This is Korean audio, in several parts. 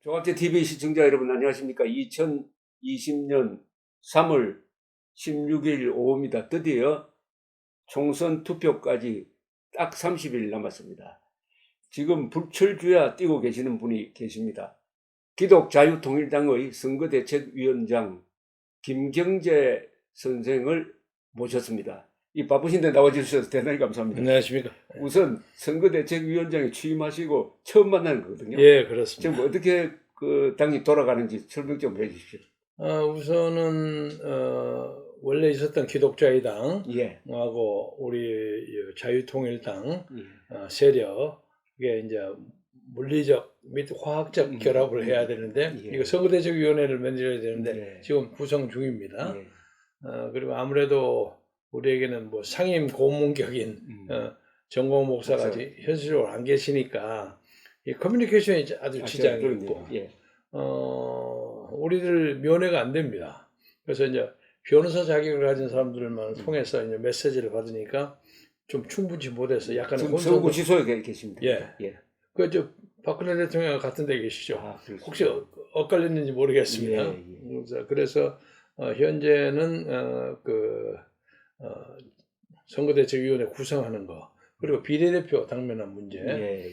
조갑제 TV 시청자 여러분 안녕하십니까? 2020년 3월 16일 오후입니다. 드디어 총선 투표까지 딱 30일 남았습니다. 지금 불철주야 뛰고 계시는 분이 계십니다. 기독자유통일당의 선거대책위원장 김경재 선생을 모셨습니다. 이 바쁘신데 나와주셔서 대단히 감사합니다. 안녕하십니까. 우선 선거대책위원장에 취임하시고 처음 만나는 거거든요. 예, 그렇습니다. 지금 어떻게 그 당이 돌아가는지 설명 좀 해주십시오. 우선은 원래 있었던 기독자유당하고 예. 우리 자유통일당 예. 세력에 이제 물리적 및 화학적 결합을 해야 되는데 예. 이거 선거대책위원회를 만들어야 되는데 예. 지금 구성 중입니다. 예. 그리고 아무래도 우리에게는 뭐 상임 고문격인 정광훈 목사가 현실적으로 안 계시니까 이 커뮤니케이션이 아주 지장이 있고 예. 우리들 면회가 안 됩니다. 그래서 이제 변호사 자격을 가진 사람들만 통해서 이제 메시지를 받으니까 좀 충분치 못해서 약간 서구지소에 계십니다. 예. 예. 저 박근혜 대통령 같은 데 계시죠. 혹시 엇갈렸는지 모르겠습니다. 예. 예. 그래서 현재는 선거대책위원회 구성하는 거 그리고 비례대표 당면한 문제 예.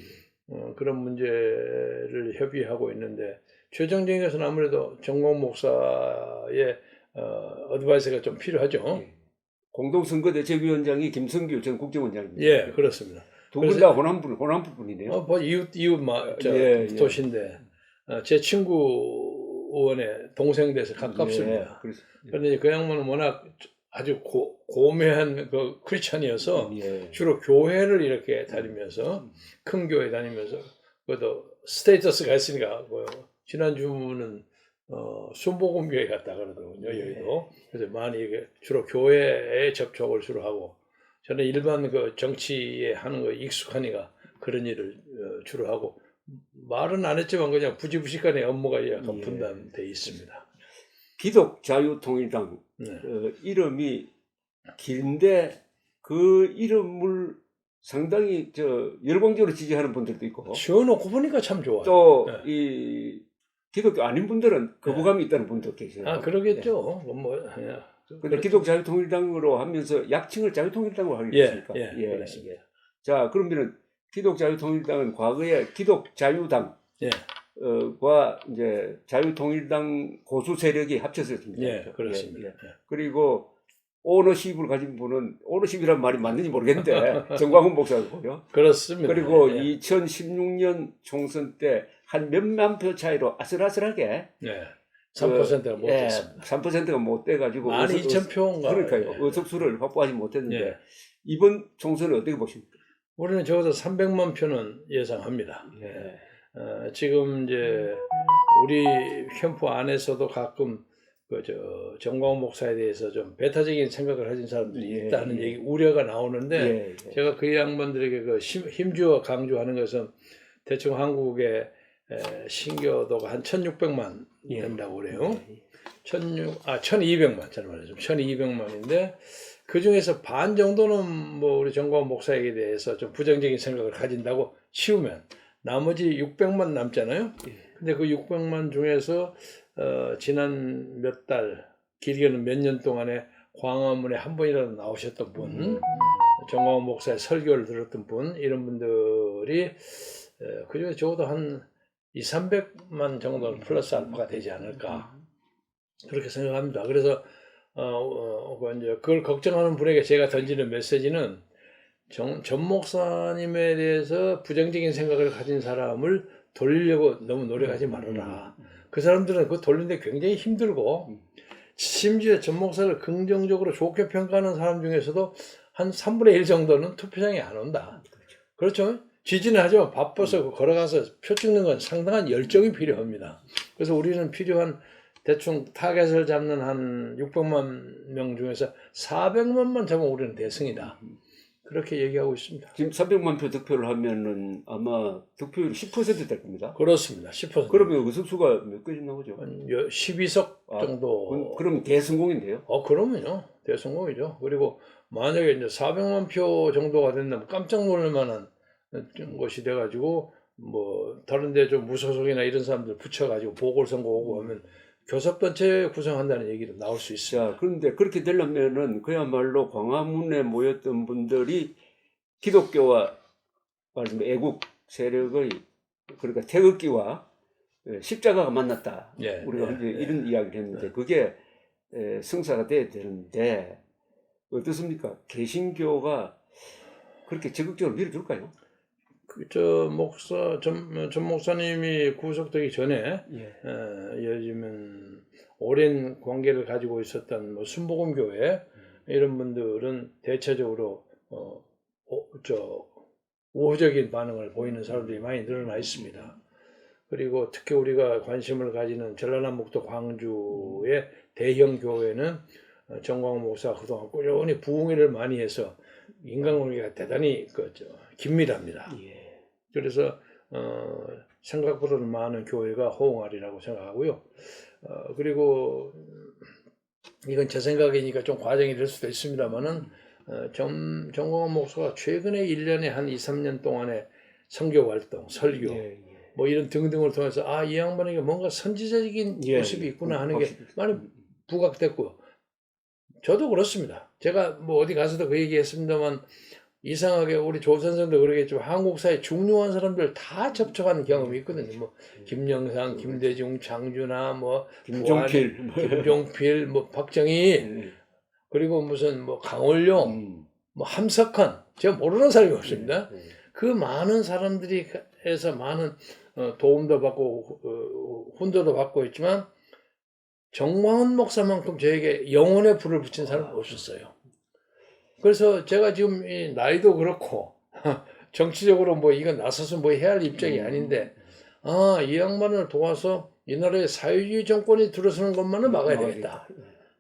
그런 문제를 협의하고 있는데 최종적인 것은 아무래도 정광훈 목사의 어드바이스가 좀 필요하죠. 예. 공동선거대책위원장이 김성규 전 국정원장입니다. 예, 그렇습니다. 두 분 다 호남부 분이네요. 이웃 도시인데 제 친구 의원의 동생 돼서 가깝습니다. 예. 그런데 그 양반은 워낙 아주 고매한 그 크리스찬이어서 예. 주로 교회를 이렇게 다니면서 큰 교회 다니면서 그것도 스테이터스가 있으니까 지난주는 순복음교회 갔다 그러더군요. 여기도. 그래서 많이 이게 주로 교회에 접촉을 주로 하고 저는 일반 그 정치에 하는 거 익숙하니까 그런 일을 주로 하고 말은 안 했지만 그냥 부지부식간에 업무가 약간 분담돼 있습니다. 기독자유통일당 이름이 긴데 그 이름을 상당히 열광적으로 지지하는 분들도 있고 지어놓고 보니까 참 좋아요. 또 이 기독교 아닌 분들은 거부감이 있다는 분도 계세요. 그러겠죠. 근데 기독자유통일당으로 하면서 약칭을 자유통일당으로 하겠습니까? 그렇습니다. 자, 그러면은 기독자유통일당은 과거에 기독자유당 과 이제 자유통일당 고수 세력이 합쳐졌습니다. 그렇습니다. 그리고 오너십을 가진 분은 오너십이란 말이 맞는지 모르겠는데 정광훈 목사고요. 그렇습니다. 그리고 2016년 총선 때 한 몇만 표 차이로 아슬아슬하게 3%가 못 됐습니다. 3%가 못 돼가지고 12,000표인가. 그러니까요. 의석수를 확보하지 못했는데 이번 총선은 어떻게 보십니까? 우리는 적어도 300만 표는 예상합니다. 지금 이제 우리 캠프 안에서도 가끔 정광훈 목사에 대해서 좀 배타적인 생각을 가진 사람들이 있다는 얘기 우려가 나오는데 제가 그 양반들에게 힘주어 강조하는 것은 대충 한국의 신교도가 한 1,600만 된다고 그래요. 1,200만 잘 말하죠. 1,200만인데 그 중에서 반 정도는 뭐 우리 정광훈 목사에게 대해서 좀 부정적인 생각을 가진다고 치우면 나머지 600만 남잖아요. 근데 그 600만 중에서 지난 몇 달, 길게는 몇 년 동안에 광화문에 한 번이라도 나오셨던 분, 정광훈 목사의 설교를 들었던 분, 이런 분들이 그중에 적어도 한 200~300만 정도는 플러스 알파가 되지 않을까 그렇게 생각합니다. 그래서 이제 그걸 걱정하는 분에게 제가 던지는 메시지는 전 목사님에 대해서 부정적인 생각을 가진 사람을 돌리려고 너무 노력하지 말아라. 그 사람들은 그거 돌리는데 굉장히 힘들고 심지어 전 목사를 긍정적으로 좋게 평가하는 사람 중에서도 한 3분의 1 정도는 투표장에 안 온다. 그렇죠? 지지는 하지만 바빠서 걸어가서 표 찍는 건 상당한 열정이 필요합니다. 그래서 우리는 필요한 대충 타겟을 잡는 한 600만 명 중에서 400만만 잡으면 우리는 대승이다. 그렇게 얘기하고 있습니다. 지금 300만 표 득표를 하면은 아마 득표율이 10% 될 겁니다. 그렇습니다. 10%. 그러면 의석수가 몇 개씩 나오죠? 한 12석 정도. 그럼 대성공인데요? 그러면요. 대성공이죠. 그리고 만약에 이제 400만 표 정도가 된다면 깜짝 놀랄 만한 것이 돼가지고 뭐 다른데 좀 무소속이나 이런 사람들 붙여가지고 보궐선거 오고 하면 교섭단체 구성한다는 얘기도 나올 수 있습니다. 자, 그런데 그렇게 되려면은 그야말로 광화문에 모였던 분들이 기독교와 말씀 애국 세력의 그러니까 태극기와 십자가가 만났다. 예, 우리가 예, 이제 예. 이런 이야기를 했는데 그게 성사가 돼야 되는데 어떻습니까? 개신교가 그렇게 적극적으로 밀어줄까요? 전 목사님이 구속되기 전에 예. 요즘은 오랜 관계를 가지고 있었던 뭐 순복음교회 이런 분들은 대체적으로 우호적인 반응을 보이는 사람들이 많이 늘어나 있습니다. 그리고 특히 우리가 관심을 가지는 전라남북도 광주의 대형 교회는 정광훈 목사가 그동안 꾸준히 부흥회를 많이 해서 인간관계가 대단히 긴밀합니다. 예. 그래서 생각보다는 많은 교회가 호응하리라고 생각하고요. 그리고 이건 제 생각이니까 좀 과정이 될 수도 있습니다만은 정광훈 목사가 최근에 1년에 한 2, 3년 동안의 선교 활동, 설교 예. 뭐 이런 등등을 통해서 이 양반에게 뭔가 선지자적인 예. 모습이 있구나 하는 게 많이 부각됐고요. 저도 그렇습니다. 제가 뭐 어디 가서도 그 얘기했습니다만 이상하게 우리 조 선생도 그러겠지만 한국사의 중요한 사람들 다 접촉하는 경험이 있거든요. 뭐 김영삼, 김대중, 장준하, 뭐 김종필, 김종필, 뭐 박정희, 그리고 무슨 뭐 강원룡, 뭐 함석헌, 제가 모르는 사람이 없습니다. 그 많은 사람들이 해서 많은 도움도 받고 훈도도 받고 있지만 정광훈 목사만큼 저에게 영혼의 불을 붙인 사람은 없었어요. 그래서 제가 지금 나이도 그렇고 정치적으로 뭐 이건 나서서 뭐 해야 할 입장이 아닌데 이 양반을 도와서 이 나라의 사회주의 정권이 들어서는 것만은 막아야 되겠다.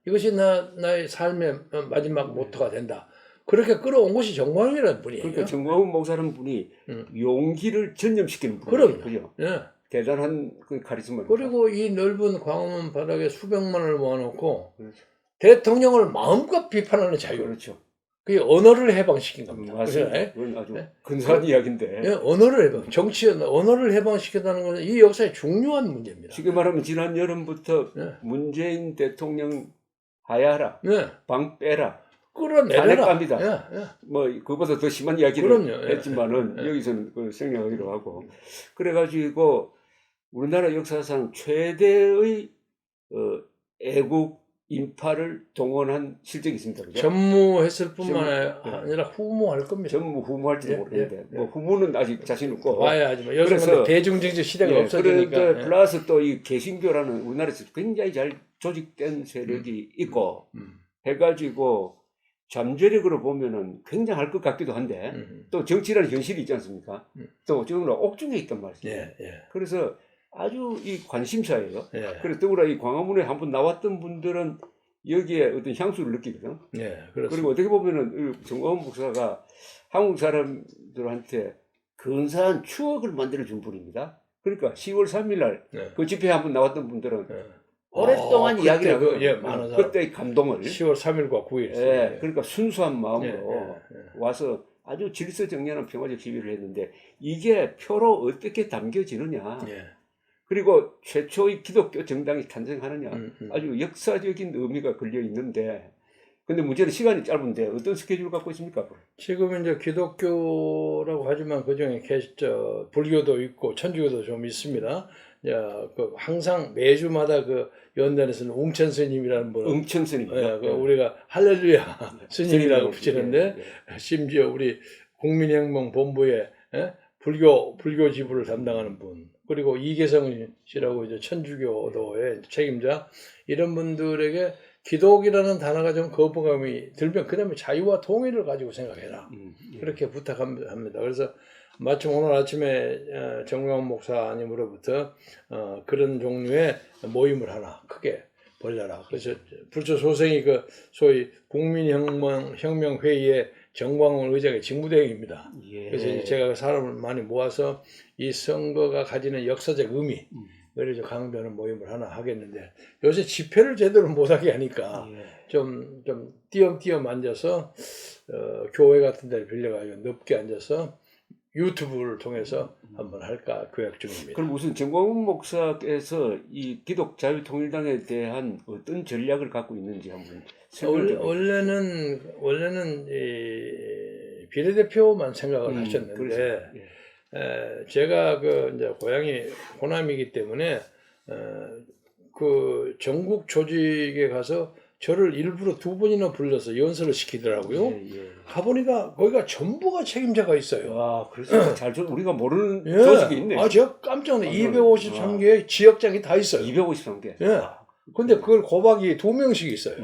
이것이 나의 삶의 마지막 모토가 된다. 그렇게 끌어온 것이 정광훈이라는 분이에요. 그러니까 정광훈 목사라는 분이 용기를 전념시키는 분이에요. 그죠? 예. 대단한 그 카리스마. 그리고 이 넓은 광화문 바닥에 수백만을 모아놓고 그렇죠. 대통령을 마음껏 비판하는 자유. 그렇죠. 그게 언어를 해방시킨 겁니다. 맞습니다. 그건 아주 근사한 이야기인데. 예, 언어를 해방, 언어를 해방시켰다는 것은 이 역사의 중요한 문제입니다. 지금 말하면 지난 여름부터 문재인 대통령 하야하라, 방 빼라, 끌어내려라. 갑니다. 뭐 그보다 더 심한 이야기를 그럼요. 했지만은 여기서는 그 생략하기로 하고 그래가지고 우리나라 역사상 최대의 애국 인파를 동원한 실적이 있습니다. 그죠? 전무했을 뿐만 아니라 후무할 겁니다. 전무 후무할지도 모르겠는데 뭐 후무는 아직 자신 없고 봐야 하지만 요즘은 대중정치 시대가 없어지니까 플러스 또 이 개신교라는 우리나라에서 굉장히 잘 조직된 세력이 있고 해가지고 잠재력으로 보면은 굉장할 것 같기도 한데 또 정치라는 현실이 있지 않습니까? 또 지금은 옥중에 있단 말이죠. 그래서 아주 이 관심사예요. 그래서 더구나 이 광화문에 한번 나왔던 분들은 여기에 어떤 향수를 느끼거든. 그리고 어떻게 보면은 정광훈 목사가 한국 사람들한테 근사한 추억을 만들어준 분입니다. 그러니까 10월 3일 날 그 집회에 한번 나왔던 분들은 오랫동안 이야기를 하고 그때의 감동을 10월 3일과 9일 그러니까 순수한 마음으로 와서 아주 질서정연한 평화적 시위를 했는데 이게 표로 어떻게 담겨지느냐 그리고 최초의 기독교 정당이 탄생하느냐 아주 역사적인 의미가 걸려 있는데 근데 문제는 시간이 짧은데 어떤 스케줄을 갖고 있습니까? 지금 이제 기독교라고 하지만 그중에 불교도 있고 천주교도 좀 있습니다. 항상 매주마다 그 연단에서는 웅천 스님이라는 분, 웅천 스님, 우리가 할렐루야 스님이라고 붙이는데 심지어 우리 국민혁명 본부의 불교 지부를 담당하는 분, 그리고 이계성 씨라고 이제 천주교도의 책임자, 이런 분들에게 기독이라는 단어가 좀 거부감이 들면 그 다음에 자유와 통일을 가지고 생각해라. 그렇게 부탁합니다. 그래서 마침 오늘 아침에 정광훈 목사님으로부터 그런 종류의 모임을 하나 크게 벌려라. 그래서 불초 소생이 그 소위 국민혁명회의의 정광훈 의장의 직무대행입니다. 그래서 이제 제가 사람을 많이 모아서 이 선거가 가지는 역사적 의미, 그래서 강변한 모임을 하나 하겠는데 요새 집회를 제대로 못하게 하니까 좀 띄엄띄엄 앉아서 교회 같은 데를 빌려가지고 넓게 앉아서 유튜브를 통해서 한번 할까 계획 중입니다. 그럼 무슨 정광훈 목사께서 이 기독자유통일당에 대한 어떤 전략을 갖고 있는지 한번 설명을 좀 해주십시오. 원래는 이 비례대표만 생각을 하셨는데 그렇죠. 제가 그 이제 고향이 호남이기 때문에 그 전국 조직에 가서 저를 일부러 2번이나 불러서 연설을 시키더라고요. 가보니까 거기가 전부가 책임자가 있어요. 와, 그래서 우리가 모르는 조직이 있네. 아, 제가 깜짝 놀랐어요. 253개의 지역장이 다 있어요. 253개. 예. 근데 그걸 고박이 2명씩 있어요.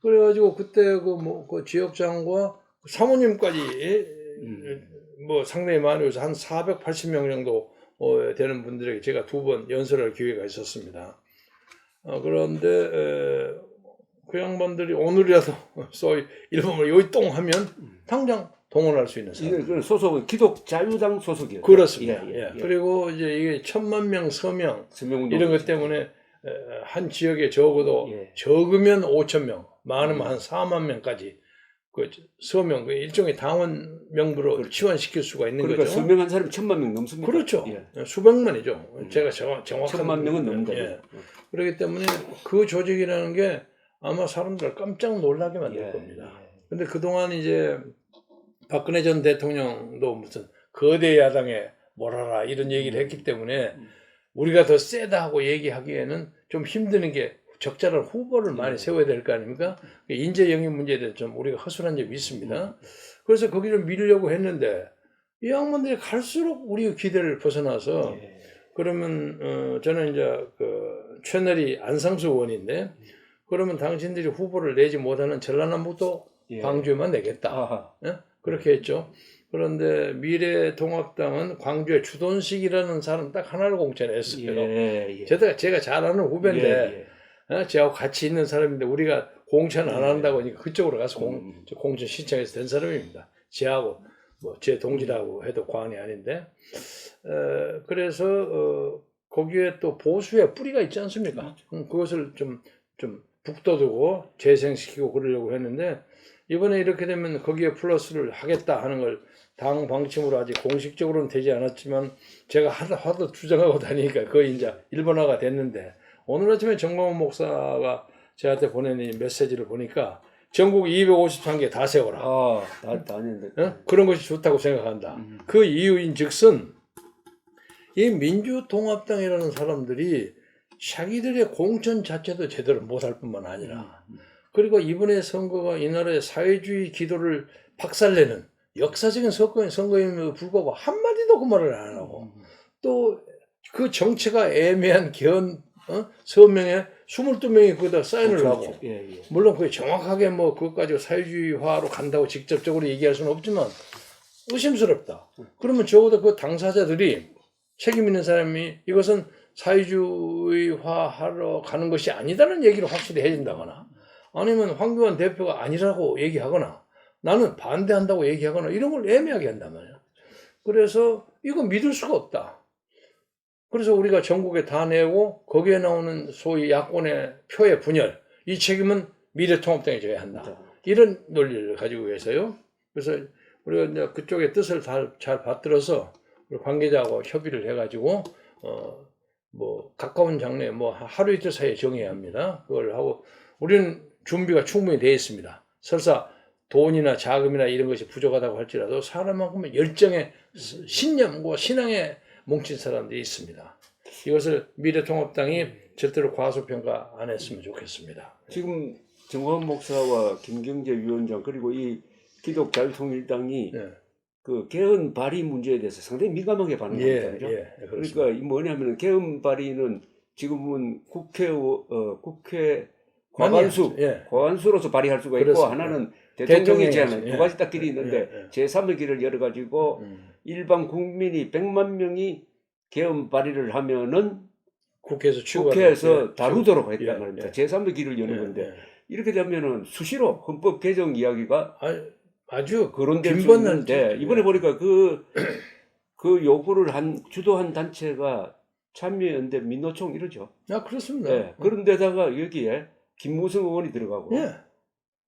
그래가지고 그때 그 지역장과 사모님까지 뭐 상당히 많이 오서 한 480명 정도 되는 분들에게 제가 2번 연설할 기회가 있었습니다. 그런데 그 양반들이 오늘이라도 소위 일본을 여기 똥 하면 당장 동원할 수 있는 사람. 이게 소속은 기독자유당 소속이에요. 그렇습니다. 그리고 이제 이게 1000만 서명 이런 것 때문에 한 지역에 적어도 적으면 5,000명, 많으면 한 4만 명까지 그 서명, 일종의 당원 명부로 그렇죠. 지원시킬 수가 있는 그러니까 거죠. 서명한 사람이 1000만 명 넘습니까? 그렇죠. 수백만이죠. 제가 정확한 1000만 명은 넘는다. 그렇기 때문에 그 조직이라는 게 아마 사람들 깜짝 놀라게 만들 겁니다. 근데 그동안 이제 박근혜 전 대통령도 무슨 거대 야당에 몰아라 이런 얘기를 했기 때문에 우리가 더 세다 하고 얘기하기에는 좀 힘드는 게 적절한 후보를 많이 세워야 될 거 아닙니까? 인재 영입 문제에 대해서 좀 우리가 허술한 점이 있습니다. 그래서 거기를 밀려고 했는데 이 양반들이 갈수록 우리의 기대를 벗어나서 그러면 저는 이제 그 채널이 안상수 의원인데 그러면 당신들이 후보를 내지 못하는 전라남북도 광주에만 내겠다. 그렇게 했죠. 그런데 미래통합당은 광주에 주돈식이라는 사람 딱 하나를 공천했어요. 제가 잘 아는 후배인데 저하고 같이 있는 사람인데 우리가 공천 안 한다고 하니까 그쪽으로 가서 공천 신청해서 된 사람입니다. 저하고 뭐 제 동지라고 해도 과언이 아닌데 그래서 거기에 또 보수의 뿌리가 있지 않습니까? 그것을 좀 북돋우고 재생시키고 그러려고 했는데 이번에 이렇게 되면 거기에 플러스를 하겠다 하는 걸 당 방침으로 아직 공식적으로는 되지 않았지만 제가 하도 주장하고 다니니까 거의 이제 일본화가 됐는데 오늘 아침에 정광훈 목사가 저한테 보낸 이 메시지를 보니까 전국 253개 다 세워라. 다 했는데. 그런 것이 좋다고 생각한다. 그 이유인 즉슨 이 민주통합당이라는 사람들이 자기들의 공천 자체도 제대로 못할 뿐만 아니라 그리고 이번에 선거가 이 나라의 사회주의 기도를 박살내는 역사적인 선거임에도 불구하고 한마디도 그 말을 안 하고 또 그 정체가 애매한 서명에 22명이 거기다 사인을 하고 물론 그게 정확하게 뭐 그것 가지고 사회주의화로 간다고 직접적으로 얘기할 수는 없지만 의심스럽다. 그러면 적어도 그 당사자들이 책임 있는 사람이 이것은 사회주의화하러 가는 것이 아니다는 얘기를 확실히 해준다거나 아니면 황교안 대표가 아니라고 얘기하거나 나는 반대한다고 얘기하거나 이런 걸 애매하게 한단 말이야. 그래서 이거 믿을 수가 없다. 그래서 우리가 전국에 다 내고 거기에 나오는 소위 야권의 표의 분열 이 책임은 미래통합당이 져야 한다. 이런 논리를 가지고 계세요. 그래서 우리가 이제 그쪽의 뜻을 잘 받들어서 우리 관계자하고 협의를 해가지고 뭐 가까운 장래에 뭐 하루 이틀 사이에 정해야 합니다. 그걸 하고 우리는 준비가 충분히 되어 있습니다. 설사 돈이나 자금이나 이런 것이 부족하다고 할지라도 사람만큼은 열정에 신념과 신앙에 뭉친 사람들이 있습니다. 이것을 미래통합당이 절대로 과소평가 안 했으면 좋겠습니다. 지금 정광훈 목사와 김경재 위원장 그리고 이 기독자유통일당이 그 개헌 발의 문제에 대해서 상당히 민감하게 반응합니다. 그러니까 이 뭐냐면 개헌 발의는 지금은 국회 과반수로서 발의할 수가 있고 그렇습니다. 하나는 대통령이 제안한 두 가지 딱 길이 있는데 제3의 길을 열어가지고 일반 국민이 100만 명이 개헌 발의를 하면은 국회에서 다루도록 했단 말입니다. 제3의 길을 여는 건데 이렇게 되면은 수시로 헌법 개정 이야기가 아주 거론될 수 있는데 이번에 보니까 그 요구를 주도한 단체가 참여연대 민노총 이러죠. 그렇습니다. 그런데다가 여기에 김무성 의원이 들어가고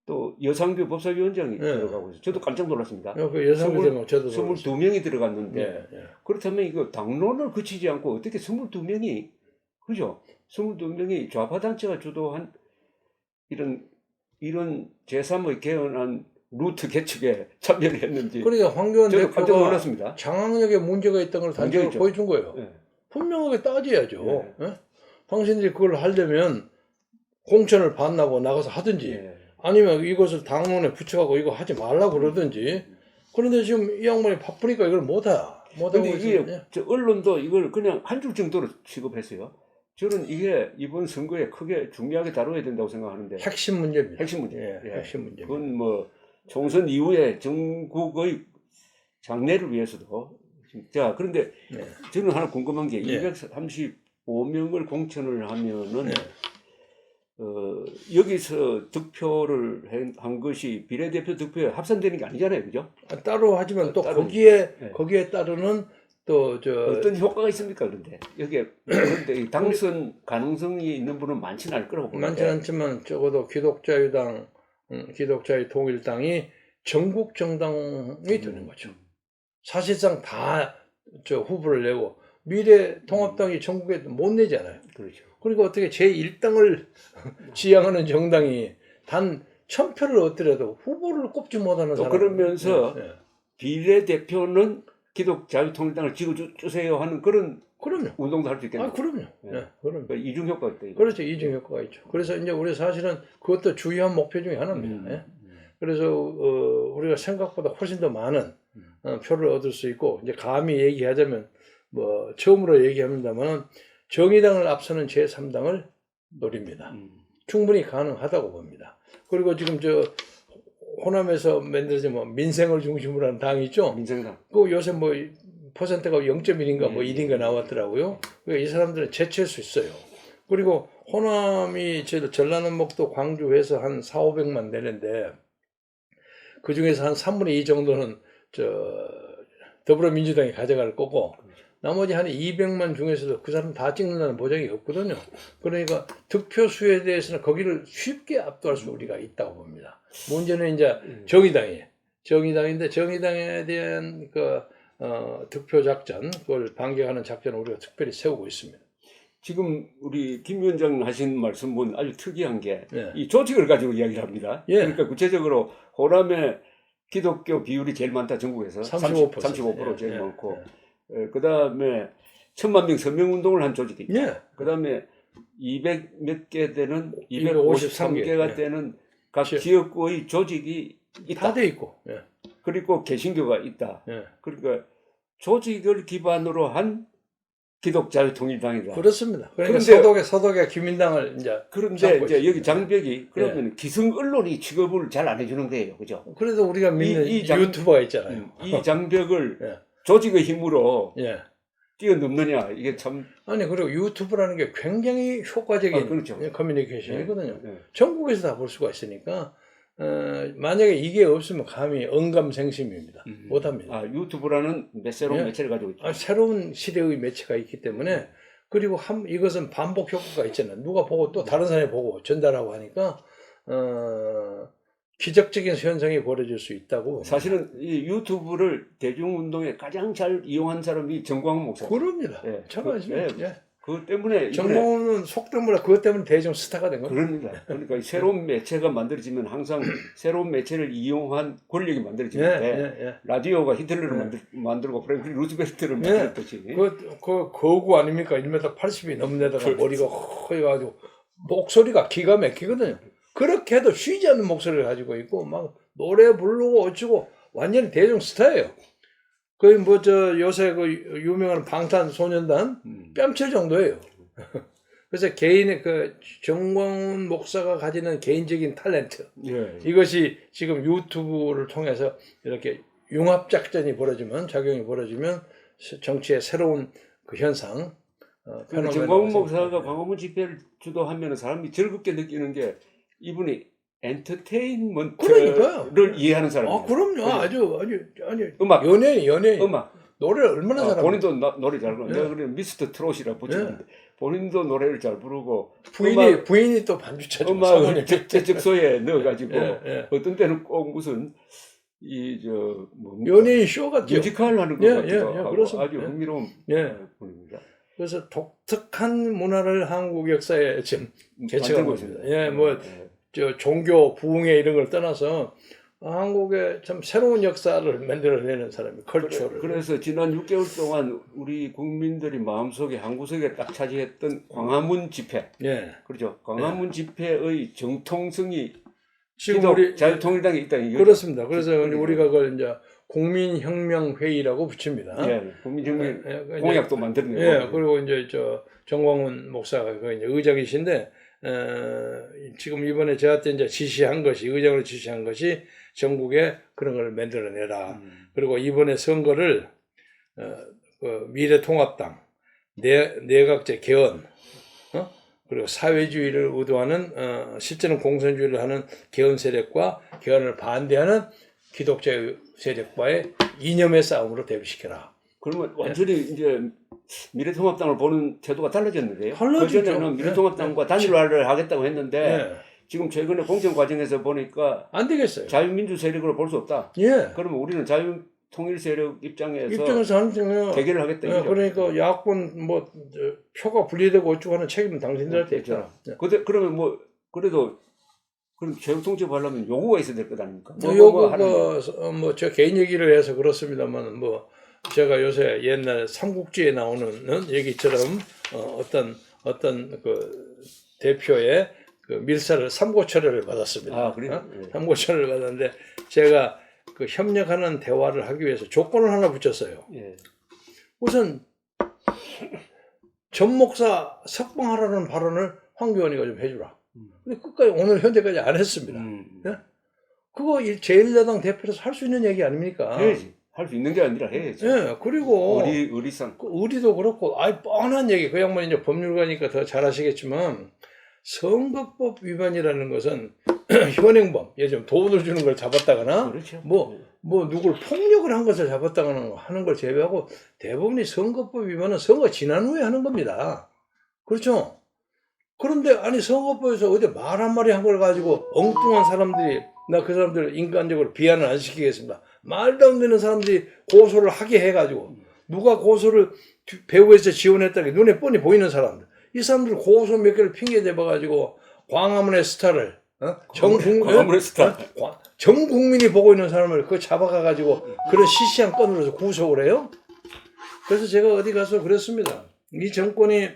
또 여상규 법사위원장이 예. 들어가고 있어요. 저도 깜짝 놀랐습니다. 그 여성부장 저도 22명이 들어갔는데 예, 예. 그렇다면 이거 당론을 거치지 않고 어떻게 22명이 그죠? 22명이 좌파 단체가 주도한 이런 제3의 개헌안 루트 개척에 참여를 했는지 그러니까 황교안 저도 깜짝 대표가 놀랐습니다. 장악력에 문제가 있다는 걸 단적으로 문제있죠. 보여준 거예요. 예. 분명하게 따져야죠. 예. 예? 당신들이 그걸 하려면 공천을 받나고 나가서 하든지 예. 아니면 이것을 당론에 붙여가고 이거 하지 말라고 그러든지. 그런데 지금 이 양반이 바쁘니까 이걸 못하고 근데 이게 있어요. 저 언론도 이걸 그냥 한 줄 정도로 취급했어요. 저는 이게 이번 선거에 크게 중요하게 다뤄야 된다고 생각하는데 핵심 문제입니다. 핵심 문제. 예, 예. 핵심 문제. 그건 뭐 총선 이후에 전국의 장래를 위해서도 자 그런데 네. 저는 하나 궁금한 게 예. 235명을 공천을 하면은 네. 여기서 득표를 한 것이 비례대표 득표에 합산되는 게 아니잖아요, 그죠? 따로 하지만 또 따로, 거기에 따르는 또 어떤 효과가 있습니까? 그런데 여기에 그런데 이 당선 가능성이 있는 분은 많지는 않을 거라고 보는데 많지는 않지만 적어도 기독자유당, 기독자유통일당이 전국 정당이 되는 거죠. 사실상 다 후보를 내고 미래통합당이 전국에 못 내잖아요. 그렇죠. 그리고 어떻게 제1당을 지향하는 정당이 단 1000표를 얻더라도 후보를 꼽지 못하는 또 사람. 그러면서 네. 비례대표는 기독자유통일당을 찍어주세요 하는 그런 그럼요. 운동도 할 수 있겠네요. 그럼요. 네. 네, 그럼요. 그러니까 이중 효과가 있다. 이거. 그렇죠. 이중 효과가 있죠. 그래서 이제 우리 사실은 그것도 주요한 목표 중에 하나입니다. 예? 그래서 우리가 생각보다 훨씬 더 많은 표를 얻을 수 있고 이제 감히 얘기하자면 뭐 처음으로 얘기합니다만은 정의당을 앞서는 제3당을 노립니다. 충분히 가능하다고 봅니다. 그리고 지금 호남에서 만들어진 뭐 민생을 중심으로 하는 당이 있죠. 민생당. 그 요새 뭐 퍼센트가 0.1인가 뭐 1인가 나왔더라고요. 그러니까 이 사람들은 제치할 수 있어요. 그리고 호남이 전라남북도 광주에서 한 4,500만 되는데 그 중에서 한 3분의 2 정도는 더불어민주당이 가져갈 거고 나머지 한 200만 중에서도 그 사람 다 찍는다는 보장이 없거든요. 그러니까 득표수에 대해서는 거기를 쉽게 압도할 수 우리가 있다고 봅니다. 문제는 이제 정의당이에요. 정의당인데 정의당에 대한 득표 작전, 그걸 반격하는 작전을 우리가 특별히 세우고 있습니다. 지금 우리 김 위원장 하신 말씀은 아주 특이한 게 이 예. 조직을 가지고 이야기를 합니다. 예. 그러니까 구체적으로 호남의 기독교 비율이 제일 많다 전국에서 35% 제일 예. 많고 그 다음에 1000만 명 서명운동을 한 조직이 있다. 예. 그 다음에 200 몇 개 되는 253 253개가 예. 되는 각 지역구의 조직이 있다. 다 돼 있고. 예. 그리고 개신교가 있다. 예. 그러니까 조직을 기반으로 한 기독자유통일당이다. 그렇습니다. 그러니까 그런데- 서독의 기민당을 이제 그런데 잡고 이제 여기 있습니다. 장벽이 그러면 기성 언론이 취급을 잘 안 해주는 거예요, 그죠? 그래도 우리가 믿는 이 유튜버가 있잖아요. 이 장벽을 예. 조직의 힘으로 예. 뛰어넘느냐 이게 참 아니 그리고 유튜브라는 게 굉장히 효과적인 그렇죠. 커뮤니케이션이거든요. 네. 전국에서 다 볼 수가 있으니까 만약에 이게 없으면 감히 언감생심입니다. 못합니다. 유튜브라는 새로운 예. 매체를 가지고 있죠. 새로운 시대의 매체가 있기 때문에 그리고 이것은 반복 효과가 있잖아요. 누가 보고 또 다른 사람이 보고 전달하고 하니까 기적적인 현상이 벌어질 수 있다고. 사실은 이 유튜브를 대중운동에 가장 잘 이용한 사람이 정광훈 목사. 그럽니다. 예. 잘 아시죠? 예. 그 때문에 정몽은 속된 말로 그것 때문에 대중 스타가 된 거예요. 그럽니다. 그러니까 새로운 매체가 만들어지면 항상 새로운 매체를 이용한 권력이 만들어지는데 라디오가 히틀러를 만들고 프랭클린 루즈벨트를 만들었듯이 그 거구 아닙니까? 1m 80이 넘는 데다가 머리가 허해가지고 목소리가 기가 막히거든요. 그렇게 해도 쉬지 않는 목소리를 가지고 있고 막 노래 부르고 어쩌고 완전히 대중 스타예요. 거의 요새 그 유명한 방탄소년단 뺨칠 정도예요. 그래서 개인의 정광훈 목사가 가지는 개인적인 탤런트 이것이 지금 유튜브를 통해서 이렇게 융합작전이 작용이 벌어지면 정치의 새로운 그 현상 정광훈 목사가 광화문 집회를 주도하면 사람이 즐겁게 느끼는 게 이분이 엔터테인먼트를 이해하는 사람이에요. 그럼요. 아주 음악, 연예인. 음악. 노래를 얼마나 잘합니까? 본인도 노래 잘 부르고 예. 내가 그래 미스터 트롯이라고 붙였는데 본인도 노래를 잘 부르고 부인이 또 반주 쳐주고 음악을 적소에 넣어가지고 예. 어떤 때는 꼭 무슨 뭐 연예인 쇼 같죠. 뮤지컬 하는 것 예, 같기도 예, 하고 그렇습니다. 아주 흥미로운 예. 분입니다. 그래서 독특한 문화를 한국 역사에 지금 개척하고 있습니다. 예, 저 종교, 부흥회 이런 걸 떠나서 한국의 참 새로운 역사를 만들어내는 사람이 컬처를. 그래서 지난 6개월 동안 우리 국민들이 마음속에 한 구석에 딱 차지했던 광화문 집회, 예. 그렇죠? 광화문 집회의 정통성이 지금 우리 자유통일당에 있다 이거. 그렇습니다. 그래서 우리가 그걸 이제 국민혁명회의라고 붙입니다. 예, 국민혁명 예, 공약도 만들었네요. 예, 그리고 이제 저 정광훈 목사가 그 이제 의장이신데 지금 이번에 저한테 이제 지시한 것이 의장으로 지시한 것이 전국에 그런 걸 만들어내라. 그리고 이번에 선거를 그 미래통합당, 내각제 개헌, 그리고 사회주의를 의도하는 실제는 공산주의를 하는 개헌 세력과 개헌을 반대하는 기독자 세력과의 이념의 싸움으로 대비시켜라. 그러면 완전히 이제 미래통합당을 보는 태도가 달라졌는데요. 달라지죠. 그전에는 미래통합당과 단일화를 하겠다고 했는데 예. 지금 최근에 공천 과정에서 보니까 안 되겠어요. 자유민주 세력으로 볼 수 없다. 예. 그러면 우리는 자유통일 세력 입장에서 하는 대결을 하겠다. 예, 그러니까 야권 뭐 표가 분리되고 어쩌고 하는 책임은 당신들한테 있잖아. 그러면 뭐 그래도 그럼 자유통첩 하려면 요구가 있어야 될 것 아닙니까? 요거가 뭐 저 개인 얘기를 해서 그렇습니다만 뭐 제가 요새 옛날 삼국지에 나오는 얘기처럼 어떤 그 대표의 그 밀사를 삼고철회를 받았습니다. 아, 그래요? 예. 삼고철회를 받았는데 제가 그 협력하는 대화를 하기 위해서 조건을 하나 붙였어요. 예. 우선 전 목사 석방하라는 발언을 황교안이가 좀 해주라. 근데 끝까지 오늘 현재까지 안 했습니다. 예? 그거 제1야당 대표로서 할 수 있는 얘기 아닙니까? 해야지. 할 수 있는 게 아니라 해야지. 예, 그리고 의리상. 의리도 그렇고, 뻔한 얘기. 그 양반이 이제 법률가니까 더 잘 아시겠지만, 선거법 위반이라는 것은 현행범, 예를 들면 돈을 주는 걸 잡았다거나, 그렇죠. 뭐 누굴 폭력을 한 것을 잡았다거나 하는 걸 제외하고 대부분이 선거법 위반은 선거 지난 후에 하는 겁니다. 그렇죠? 그런데 아니 선거법에서 어디 말 한마디 한 걸 가지고 엉뚱한 사람들이 나 그 사람들 인간적으로 비하는 안 시키겠습니다. 말도 안 되는 사람들이 고소를 하게 해가지고 누가 고소를 배후에서 지원했다는 게 눈에 뻔히 보이는 사람들 이 사람들 고소 몇 개를 핑계 대봐가지고 광화문의 스타를 광화문의 스타 전 국민이 보고 있는 사람을 그거 잡아가가지고 그런 시시한 건으로서 구속을 해요. 그래서 제가 어디 가서 그랬습니다. 이 정권이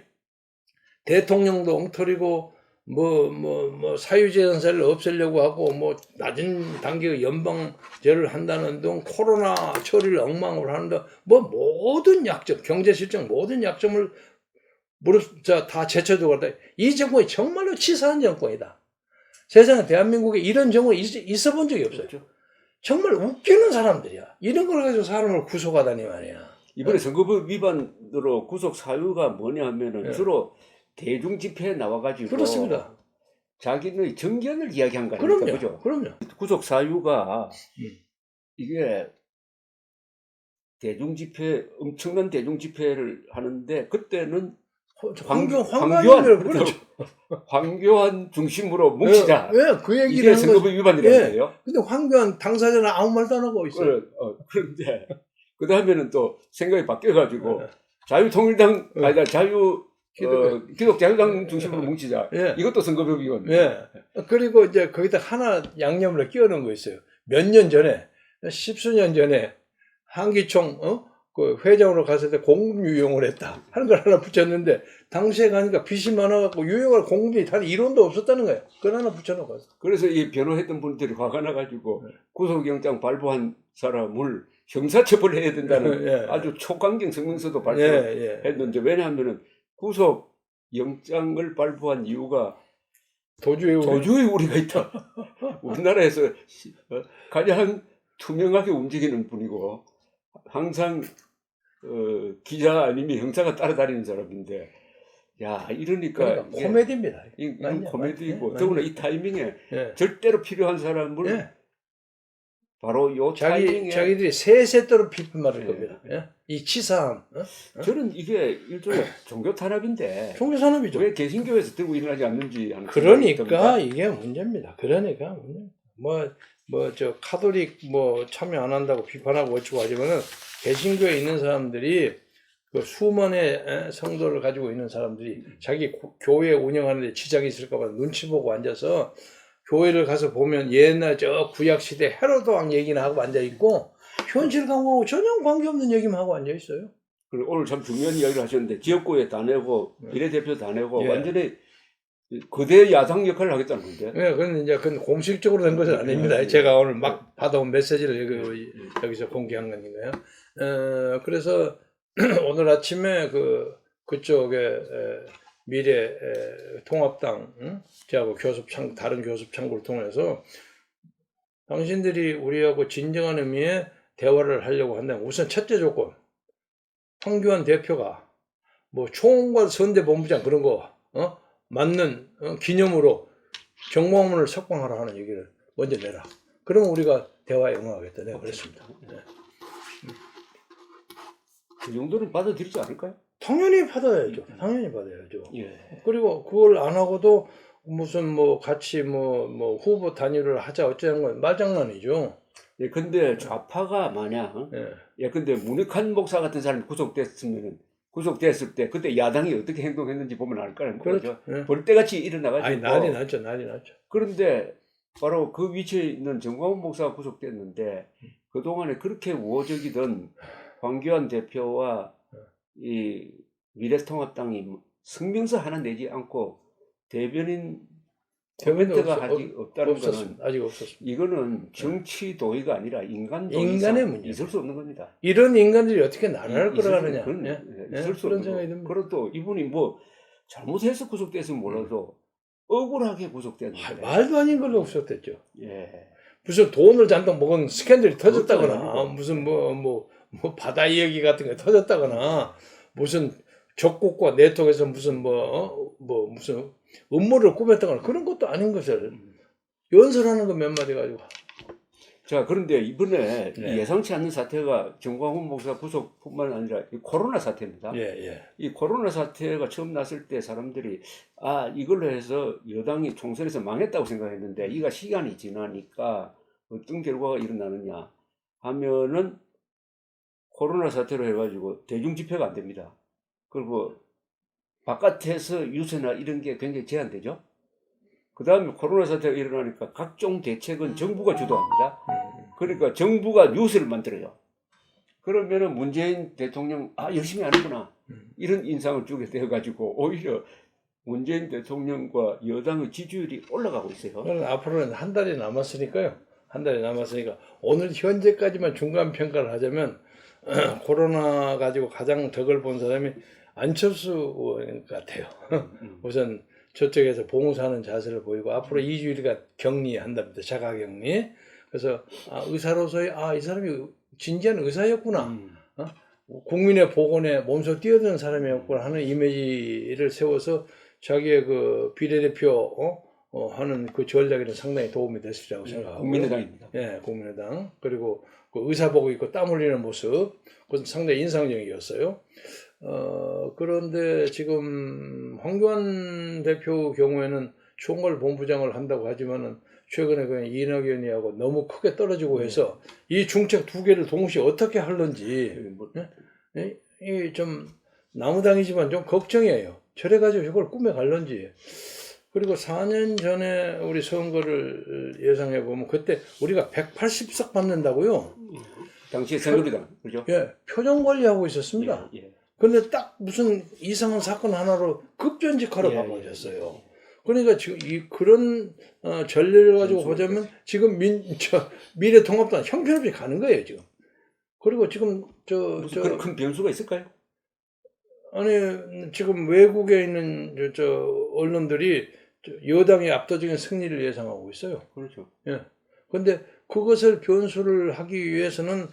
대통령도 엉터리고 뭐 사유재산세를 없애려고 하고 뭐 낮은 단계 연방제를 한다는 등 코로나 처리를 엉망으로 하는데 뭐 모든 약점 경제 실정 모든 약점을 다 제쳐두고 갔다. 이 정권이 정말로 치사한 정권이다. 세상에 대한민국에 이런 정권이 있어 본 적이 없어요. 정말 웃기는 사람들이야. 이런 걸 가지고 사람을 구속하다니 말이야. 이번에 선거법 위반으로 구속 사유가 뭐냐 하면은 주로 대중 집회에 나와가지고 그렇습니다. 자기의 정견을 이야기한 거 아닙니까? 그죠? 그럼요. 구속 사유가 이게 대중 집회 엄청난 대중 집회를 하는데 그때는 황교안 중심으로 뭉치자. 그 얘기를 이게 선거법 위반이라는데요. 근데 황교안 당사자는 아무 말도 안 하고 있어요. 그런데 그 다음에는 또 생각이 바뀌어가지고 자유통일당 아니다 기독자유당 중심으로 뭉치자. 이것도 선거법 위반. 그리고 이제 거기다 하나 양념을 끼워놓은 거 있어요. 몇 년 전에 10수년 전에 한기총 그 회장으로 갔을 때 공급 유용을 했다 하는 걸 하나 붙였는데 당시에 가니까 빚이 많아갖고 유용할 공급이 단 1원도 없었다는 거예요. 그걸 하나 붙여놓고 왔어. 그래서 이 변호했던 분들이 화가 나가지고 구속영장 발부한 사람을 형사처벌해야 된다는 아주 초강경 성명서도 발표했는데 왜냐하면은 구속영장을 발부한 이유가 도주의 우리가 있다. 우리나라에서 가장 투명하게 움직이는 분이고 항상 기자 아니면 형사가 따라다니는 사람인데 야 이러니까 코미디입니다. 이건 코미디이고 더구나 이 타이밍에 절대로 필요한 사람을 바로 요 타이밍에 자기들이 세세토록 비판받을 예. 겁니다. 예? 이 치사함. 저는 이게 일종의 종교 탄압인데 종교 산업이죠. 왜 개신교에서 들고 일어나지 않는지 하는 생각이 그러니까 듭니다. 이게 문제입니다. 그러니까 뭐 저 카톨릭 뭐 참여 안 한다고 비판하고 어쩌고 하지만은 개신교에 있는 사람들이 그 수만의 성도를 가지고 있는 사람들이 자기 교회 운영하는데 지장이 있을까봐 눈치 보고 앉아서 교회를 가서 보면 옛날 저 구약 시대 헤로드 왕 얘기나 하고 앉아 있고 현실 강화하고 전혀 관계없는 얘기만 하고 앉아 있어요. 그리고 오늘 참 중요한 이야기를 하셨는데 지역구에 다 내고 비례대표 다 내고 예. 완전히 거대 야당 역할을 하겠다는 건데. 네, 그건 이제 그건 공식적으로 된 것은 아닙니다. 제가 오늘 막 받아온 메시지를 여기서 공개한 거니까요. 그래서 오늘 아침에 그쪽에 미래 통합당 저하고 다른 교섭 창구를 통해서 당신들이 우리하고 진정한 의미의 대화를 하려고 한다면 우선 첫째 조건 황교안 대표가 뭐 총괄 선대본부장 그런 거 맞는 기념으로 정광훈을 석방하라 하는 얘기를 먼저 내라. 그러면 우리가 대화에 응하겠다. 내가 그랬습니다. 네. 그 정도는 받아들이지 않을까요? 당연히 받아야죠. 당연히 받아야죠. 예. 그리고 그걸 안 하고도 무슨 뭐 같이 뭐 후보 단일을 하자 어쩌는 건 말장난이죠. 예, 근데 좌파가 만약 예, 근데 문익환 목사 같은 사람이 구속됐을 때 그때 야당이 어떻게 행동했는지 보면 알 거라는 거죠. 예. 벌떼같이 일어나가지고. 아니 난리 났죠. 그런데 바로 그 위치에 있는 정광훈 목사가 구속됐는데 그동안에 그렇게 우호적이던 황교안 대표와 이 미래통합당이 성명서 하나 내지 않고 대변인 코멘트가 아직 없다는 것은 아직 없었습니다. 이거는 정치 도의가 아니라 인간의 문제. 있을 수 없는 겁니다. 이런 인간들이 어떻게 나라를 끌어가느냐. 있을 수 없는 거예요. 그리고 이분이 뭐 잘못해서 구속됐으면 몰라도 억울하게 구속됐는데 말도 아닌 걸로 구속됐죠. 예. 무슨 돈을 잔뜩 먹은 스캔들이 터졌다거나 무슨 뭐 바다 이야기 같은 게 터졌다거나 무슨 적국과 내통에서 무슨 무슨 음모를 꾸몄다거나 그런 것도 아닌 것을 연설하는 거 몇 마디 가지고. 자, 그런데 이번에 예상치 않는 사태가 정광훈 목사 구속뿐만 아니라 이 코로나 사태입니다. 이 코로나 사태가 처음 났을 때 사람들이 이걸로 해서 여당이 총선에서 망했다고 생각했는데 이가 시간이 지나니까 어떤 결과가 일어나느냐 하면은 코로나 사태로 해가지고 대중 집회가 안 됩니다. 그리고 바깥에서 유세나 이런 게 굉장히 제한되죠. 그 다음에 코로나 사태가 일어나니까 각종 대책은 정부가 주도합니다. 그러니까 정부가 뉴스를 만들어요. 그러면은 문재인 대통령 열심히 하는구나 이런 인상을 주게 되어가지고 오히려 문재인 대통령과 여당의 지지율이 올라가고 있어요. 앞으로는 한 달이 남았으니까요. 오늘 현재까지만 중간 평가를 하자면 코로나 가지고 가장 덕을 본 사람이 안철수 의원 같아요. 우선 저쪽에서 봉사하는 자세를 보이고 앞으로 2주일간 격리한답니다. 자가격리. 그래서 의사로서의 이 사람이 진지한 의사였구나. 국민의 복원에 몸소 뛰어드는 사람이었구나 하는 이미지를 세워서 자기의 그 비례대표 하는 그 전략에는 상당히 도움이 됐으리라고 생각하고. 국민의당입니다. 예, 국민의당. 그리고 그 의사복 입고 땀 흘리는 모습, 그것은 상당히 인상적이었어요. 그런데 지금 황교안 대표 경우에는 총괄본부장을 한다고 하지만은 최근에 그냥 이낙연이하고 너무 크게 떨어지고 해서 이 중책 두 개를 동시에 어떻게 하는지 이 좀 나무당이지만 좀 걱정이에요. 저래가지고 이걸 꿈에 갈런지. 그리고 4년 전에 우리 선거를 예상해 보면 그때 우리가 180석 받는다고요. 당시에 새누리당 그죠? 예, 표정 관리하고 있었습니다. 근데 딱 무슨 이상한 사건 하나로 급전직하러 바꿔졌어요. 그러니까 지금 그런 전례를 가지고 보자면 지금 미래통합당 형편없이 가는 거예요 지금. 그리고 지금 그런 큰 변수가 있을까요? 아니 지금 외국에 있는 언론들이 여당의 압도적인 승리를 예상하고 있어요. 그렇죠. 예. 근데 그것을 변수를 하기 위해서는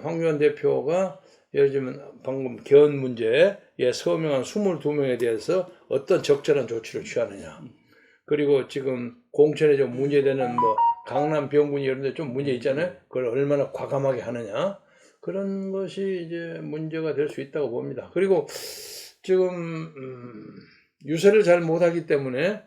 황교안 대표가 예를 들면 방금 개헌 문제에 서명한 22명에 대해서 어떤 적절한 조치를 취하느냐. 그리고 지금 공천에 좀 문제되는 강남 병군이 이런 데 좀 문제 있잖아요. 그걸 얼마나 과감하게 하느냐. 그런 것이 이제 문제가 될 수 있다고 봅니다. 그리고 지금 유세를 잘 못하기 때문에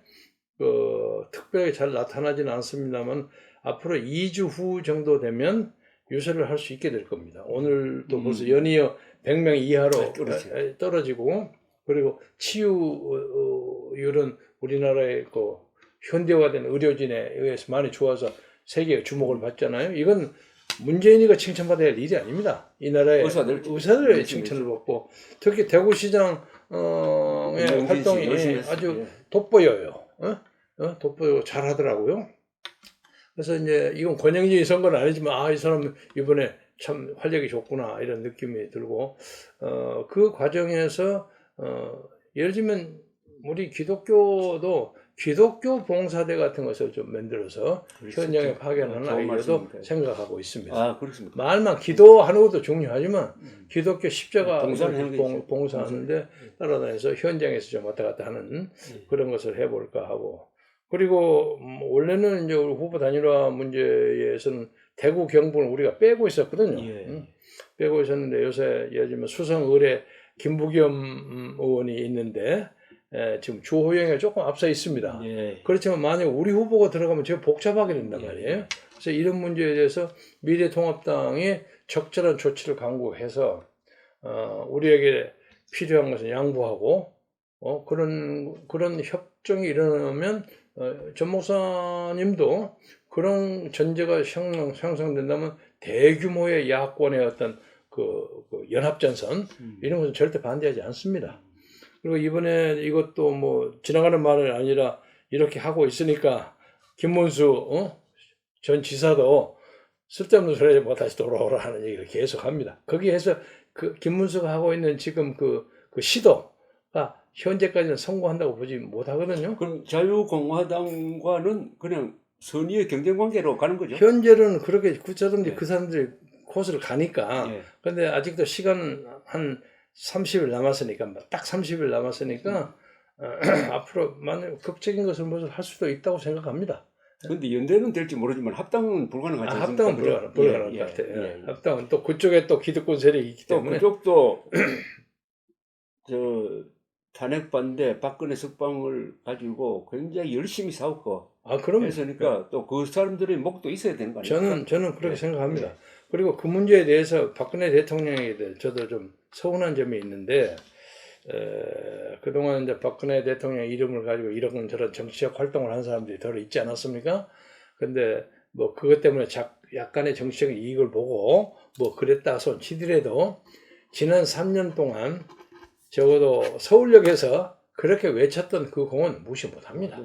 특별하게 잘 나타나지는 않습니다만 앞으로 2주 후 정도 되면 유세를 할 수 있게 될 겁니다. 오늘도 벌써 연이어 100명 이하로 떨어지고, 그리고 치유율은 우리나라의 그 현대화된 의료진에 의해서 많이 좋아서 세계의 주목을 받잖아요. 이건 문재인이가 칭찬받아야 할 일이 아닙니다. 이 나라의 의사들의 칭찬을 받고, 특히 대구시장의 활동이 아주 돋보여요. 돋보이고 잘하더라고요. 그래서 이제 이건 권영진이 선거는 아니지만 이 사람 이번에 참 활력이 좋구나 이런 느낌이 들고, 그 과정에서 예를 들면 우리 기독교도 기독교 봉사대 같은 것을 좀 만들어서 현장에 파견하는 아이디어도 생각하고 있습니다. 그렇습니까? 말만 기도하는 것도 중요하지만 기독교 십자가 봉사하는데 따라다녀서 현장에서 좀 왔다 갔다 하는 그런 것을 해볼까 하고, 그리고 원래는 이제 우리 후보 단일화 문제에서는 대구 경북을 우리가 빼고 있었거든요. 빼고 있었는데 요새 예를 들면 수성 을에 김부겸 의원이 있는데 지금 주호영이 조금 앞서 있습니다. 그렇지만 만약 우리 후보가 들어가면 제가 복잡하게 된단 말이에요. 그래서 이런 문제에 대해서 미래통합당이 적절한 조치를 강구해서 우리에게 필요한 것은 양보하고 그런 협정이 일어나면 전 목사님도 그런 전제가 형성된다면 대규모의 야권의 어떤 그 연합전선 이런 것은 절대 반대하지 않습니다. 그리고 이번에 이것도 뭐 지나가는 말은 아니라 이렇게 하고 있으니까 김문수 전 지사도 쓸데없는 소리 하지 다시 돌아오라 하는 얘기를 계속 합니다. 거기에서 그 김문수가 하고 있는 지금 그 시도가 현재까지는 성공한다고 보지 못하거든요. 그럼 자유공화당과는 그냥 선의의 경쟁 관계로 가는 거죠? 현재는 그렇게 굳혀든지 그 사람들이 코스를 가니까. 근데 아직도 시간은 한 30일 남았으니까, 딱 30일 남았으니까 앞으로 만약 극적인 것을 무슨 할 수도 있다고 생각합니다. 그런데 연대는 될지 모르지만 합당은 불가능하지 않습니까? 합당은 불가능할 것 같아요. 합당은 또 그쪽에 또 기득권 세력이 있기 때문에. 또 그쪽도 탄핵 반대 박근혜 석방을 가지고 굉장히 열심히 싸웠고. 그럼요. 그러니까 또 그 사람들의 목도 있어야 되는 거 아닙니까? 저는 그렇게 생각합니다. 그리고 그 문제에 대해서 박근혜 대통령에 대해 저도 좀 서운한 점이 있는데, 그동안 이제 박근혜 대통령 이름을 가지고 이런저런 정치적 활동을 한 사람들이 덜 있지 않았습니까? 근데 뭐 그것 때문에 약간의 정치적 이익을 보고 뭐 그랬다 손 치더라도 지난 3년 동안 적어도 서울역에서 그렇게 외쳤던 그 공은 무시 못합니다.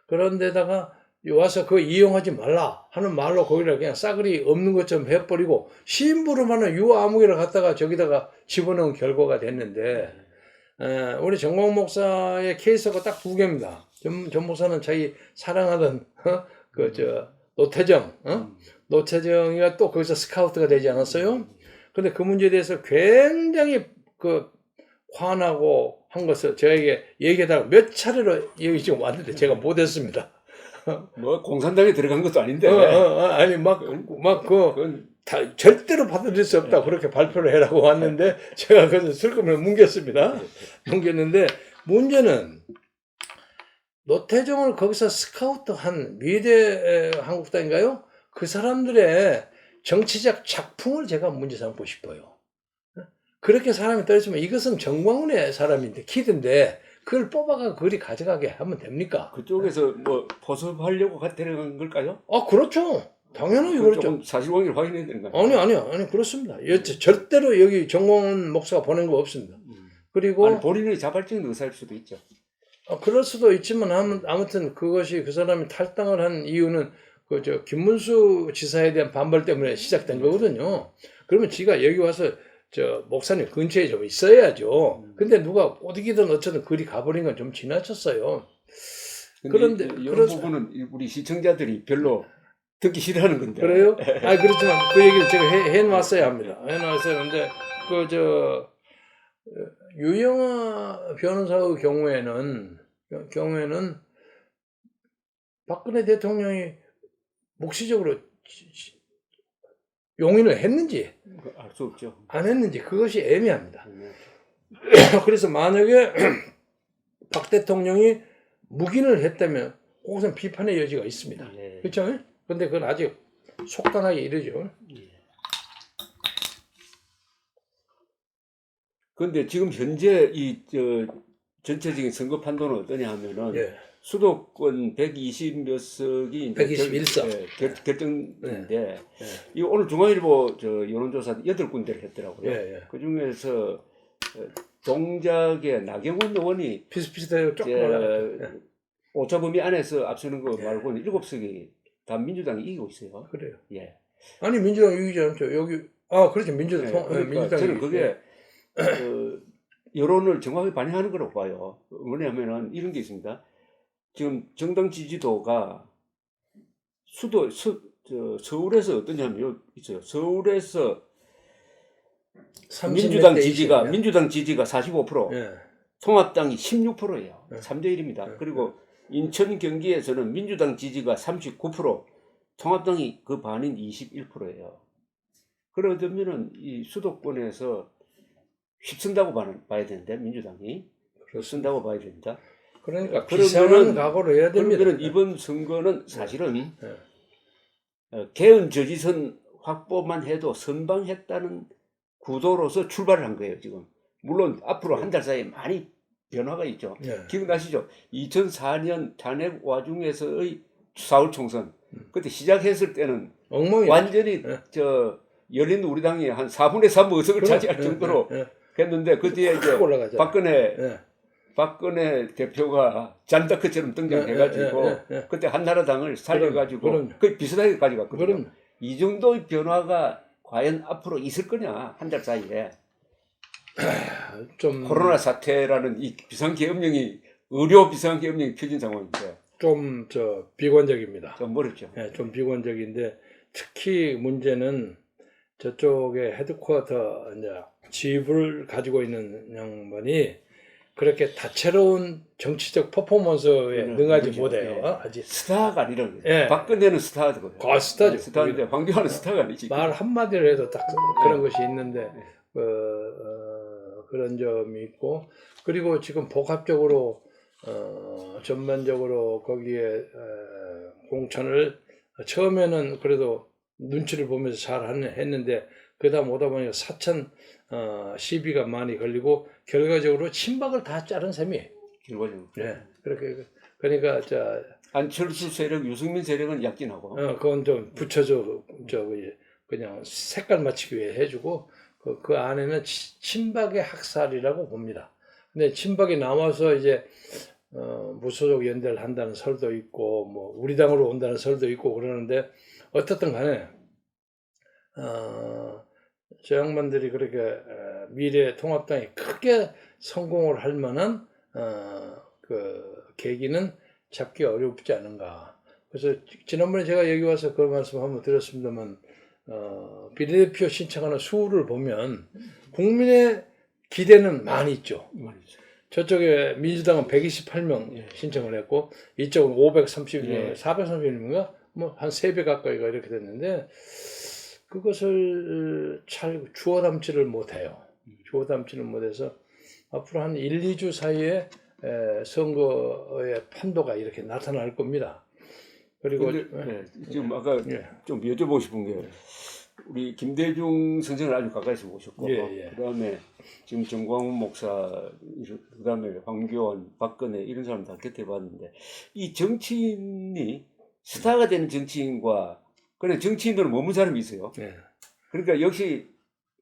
그런데다가 와서 그거 이용하지 말라 하는 말로 거기다 그냥 싸그리 없는 것처럼 해버리고 심부름하는 유아무개를 갖다가 저기다가 집어넣은 결과가 됐는데, 우리 정광훈 목사의 케이스가 딱 두 개입니다. 전 목사는 자기 사랑하던 노태정, 노태정이가 또 거기서 스카우트가 되지 않았어요? 근데 그 문제에 대해서 굉장히 화나고 한 것을 저에게 얘기하다가 몇 차례로 여기 지금 왔는데 제가 못했습니다. 뭐 공산당에 들어간 것도 아닌데. 아니 절대로 받아들일 수 없다 그렇게 발표를 해라고 왔는데 제가 그래서 슬금을 뭉갰습니다. 뭉갰는데 문제는 노태정을 거기서 스카우트한 미래 한국당인가요? 그 사람들의 정치적 작품을 제가 문제 삼고 싶어요. 그렇게 사람이 떠있으면 이것은 정광훈의 사람인데 키드인데 그걸 뽑아가 그리 가져가게 하면 됩니까? 그쪽에서 뭐 포섭하려고 데려간 걸까요? 그렇죠. 당연히 그렇죠. 사실관계를 확인해야 되는 거예요. 아니요. 그렇습니다. 절대로 여기 정광훈 목사가 보낸 거 없습니다. 그리고 본인의 자발적인 의사일 수도 있죠. 그럴 수도 있지만 아무튼 그것이 그 사람이 탈당을 한 이유는 김문수 지사에 대한 반발 때문에 시작된 거거든요. 그러면 지가 여기 와서 목사님 근처에 좀 있어야죠. 근데 누가 어디든 어쩌든 그리 가버린 건 좀 지나쳤어요. 그런데 이런 부분은 우리 시청자들이 별로 듣기 싫어하는 건데. 그래요? 그렇지만 그 얘기를 제가 해놨어야 합니다. 해놨어야 하는데 유영아 변호사의 경우에는 박근혜 대통령이 묵시적으로 용인을 했는지 알 수 없죠. 안 했는지 그것이 애매합니다. 그래서 만약에 박 대통령이 묵인을 했다면 그것은 비판의 여지가 있습니다. 예. 그렇죠? 근데 그건 아직 속단하게 이르죠. 그런데 지금 현재 전체적인 선거 판도는 어떠냐 하면은 예. 수도권 120 몇 석이 121석. 결정인데 이 오늘 중앙일보 여론조사 8군데를 했더라고요. 예, 예. 그 중에서 동작의 나경원 의원이 비슷비슷해요. 조금 올라갔죠. 예. 오차범위 안에서 앞서는 거 말고는 7석이 다 민주당이 이기고 있어요. 그래요. 예. 아니 민주당 이기지 않죠. 여기 그렇죠. 민주당 그러니까 민주당이 저는 그게 여론을 정확히 반영하는 거라고 봐요. 뭐냐면은 이런 게 있습니다. 지금 정당 지지도가 서울에서 어떠냐면 있어요. 서울에서 민주당 지지가 45%, 예. 통합당이 16%예요. 예. 3대 1입니다. 그리고 인천 경기에서는 민주당 지지가 39%, 통합당이 그 반인 21%예요. 그러면은 이 수도권에서 휩쓴다고 봐야 되는데 민주당이 휩쓴다고 봐야 된다. 그러니까 비상한 각오를 해야 됩니다. 그러면 이번 선거는 사실은 개헌 저지선 확보만 해도 선방했다는 구도로서 출발을 한 거예요. 지금 물론 앞으로 한 달 사이에 많이 변화가 있죠. 기억나시죠? 2004년 탄핵 와중에서의 4월 총선 그때 시작했을 때는 완전히 열린 우리당이 한 4분의 3 의석을 차지할 정도로 했는데 그 뒤에 이제 박근혜 대표가 잔다크처럼 등장해가지고 그때 한나라당을 살려가지고 거의 비슷하게 가져갔거든요. 이 정도의 변화가 과연 앞으로 있을 거냐 한 달 사이에 좀 코로나 사태라는 이 비상계엄령이 의료 비상계엄령이 펴진 상황인데 좀 비관적입니다. 좀 어렵죠. 좀 비관적인데 특히 문제는 저쪽에 헤드쿼터 이제 지휘부를 가지고 있는 양반이 그렇게 다채로운 정치적 퍼포먼스에 능하지 못해요. 아직 스타가 아니라는 거예요. 박근혜는 스타거든요. 스타죠. 스타인데 황교안은 스타가 아니지. 말 한마디로 해도 딱 그런 것이 있는데 그런 점이 있고 그리고 지금 복합적으로 전반적으로 거기에 공천을 처음에는 그래도 눈치를 보면서 잘 했는데 그다음 오다 보니까 사천 시비가 많이 걸리고 결과적으로 친박을 다 자른 셈이에요. 결과적으로. 그렇게 그러니까 안철수 세력, 유승민 세력은 약진하고. 그건 좀 붙여줘 그냥 색깔 맞추기 위해 해주고 그 안에는 친박의 학살이라고 봅니다. 근데 친박이 남아서 이제 무소속 연대를 한다는 설도 있고 뭐 우리 당으로 온다는 설도 있고 그러는데 어떻든 간에 저 양반들이 그렇게 미래 통합당이 크게 성공을 할 만한 그 계기는 잡기 어렵지 않은가. 그래서 지난번에 제가 여기 와서 그 말씀 한번 드렸습니다만 비례대표 신청하는 수를 보면 국민의 기대는 많이 있죠. 저쪽에 민주당은 128명 신청을 했고 이쪽은 530명, 430명인가 뭐 한 3배 가까이가 이렇게 됐는데 그것을 잘 주워 담지를 못해요. 주워 담지를 못해서 앞으로 한 1, 2주 사이에 선거의 판도가 이렇게 나타날 겁니다. 그리고 지금 아까 좀 여쭤보고 싶은 게 우리 김대중 선생을 아주 가까이서 모셨고 그다음에 지금 정광훈 목사 그다음에 황교안, 박근혜 이런 사람 다 곁에 봤는데 이 정치인이 스타가 되는 정치인과 그냥 정치인들은 머문 사람이 있어요. 그러니까 역시